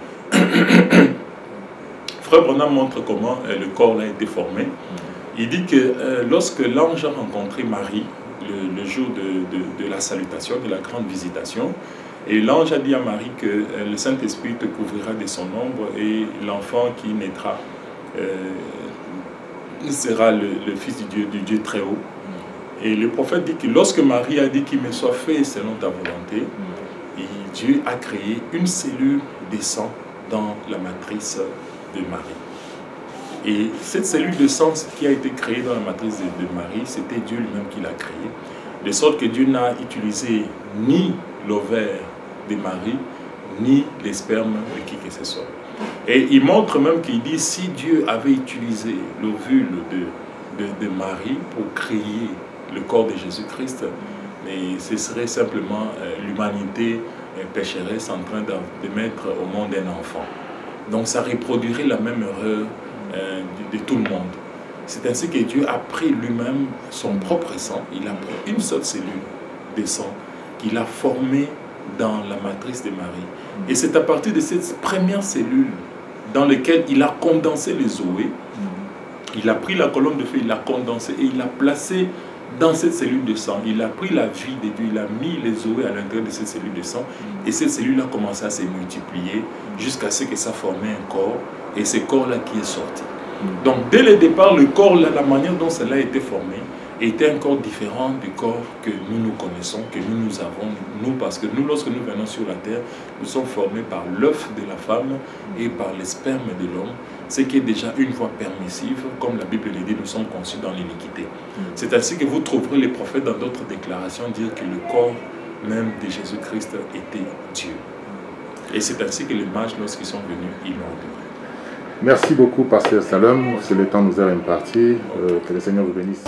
Frère Branham montre comment le corps a été formé. Il dit que lorsque l'ange a rencontré Marie, le jour de la salutation, de la grande visitation, et l'ange a dit à Marie que le Saint-Esprit te couvrira de son ombre et l'enfant qui naîtra sera le Fils du Dieu très haut. Et le prophète dit que lorsque Marie a dit qu'il me soit fait selon ta volonté, Dieu a créé une cellule de sang dans la matrice de Marie. Et cette cellule de sang qui a été créée dans la matrice de Marie, c'était Dieu lui-même qui l'a créée. De sorte que Dieu n'a utilisé ni l'ovaire de Marie, ni les spermes de qui que ce soit. Et il montre même qu'il dit, si Dieu avait utilisé l'ovule de Marie pour créer le corps de Jésus-Christ, ce serait simplement l'humanité pécheresse en train de mettre au monde un enfant. Donc ça reproduirait la même erreur de tout le monde. C'est ainsi que Dieu a pris lui-même son propre sang, il a pris une seule cellule de sang qu'il a formé dans la matrice de Marie. Et c'est à partir de cette première cellule dans laquelle il a condensé les zoés. Il a pris la colonne de feu, il l'a condensé et il l'a placé dans cette cellule de sang. Il a pris la vie de Dieu, il a mis les zoés à l'intérieur de cette cellule de sang. Et cette cellule a commencé à se multiplier jusqu'à ce que ça formait un corps. Et ce corps-là qui est sorti. Donc dès le départ, le corps, là, la manière dont cela a été formé, était un corps différent du corps que nous connaissons, que nous avons, nous, parce que nous, lorsque nous venons sur la terre, nous sommes formés par l'œuf de la femme et par le sperme de l'homme, ce qui est déjà une voie permissive, comme la Bible le dit, nous sommes conçus dans l'iniquité. C'est ainsi que vous trouverez les prophètes dans d'autres déclarations dire que le corps même de Jésus-Christ était Dieu. Et c'est ainsi que les mages, lorsqu'ils sont venus, ils l'ont adoré. Merci beaucoup, Pasteur Salem. C'est le temps nous est imparti. Que le Seigneur vous bénisse.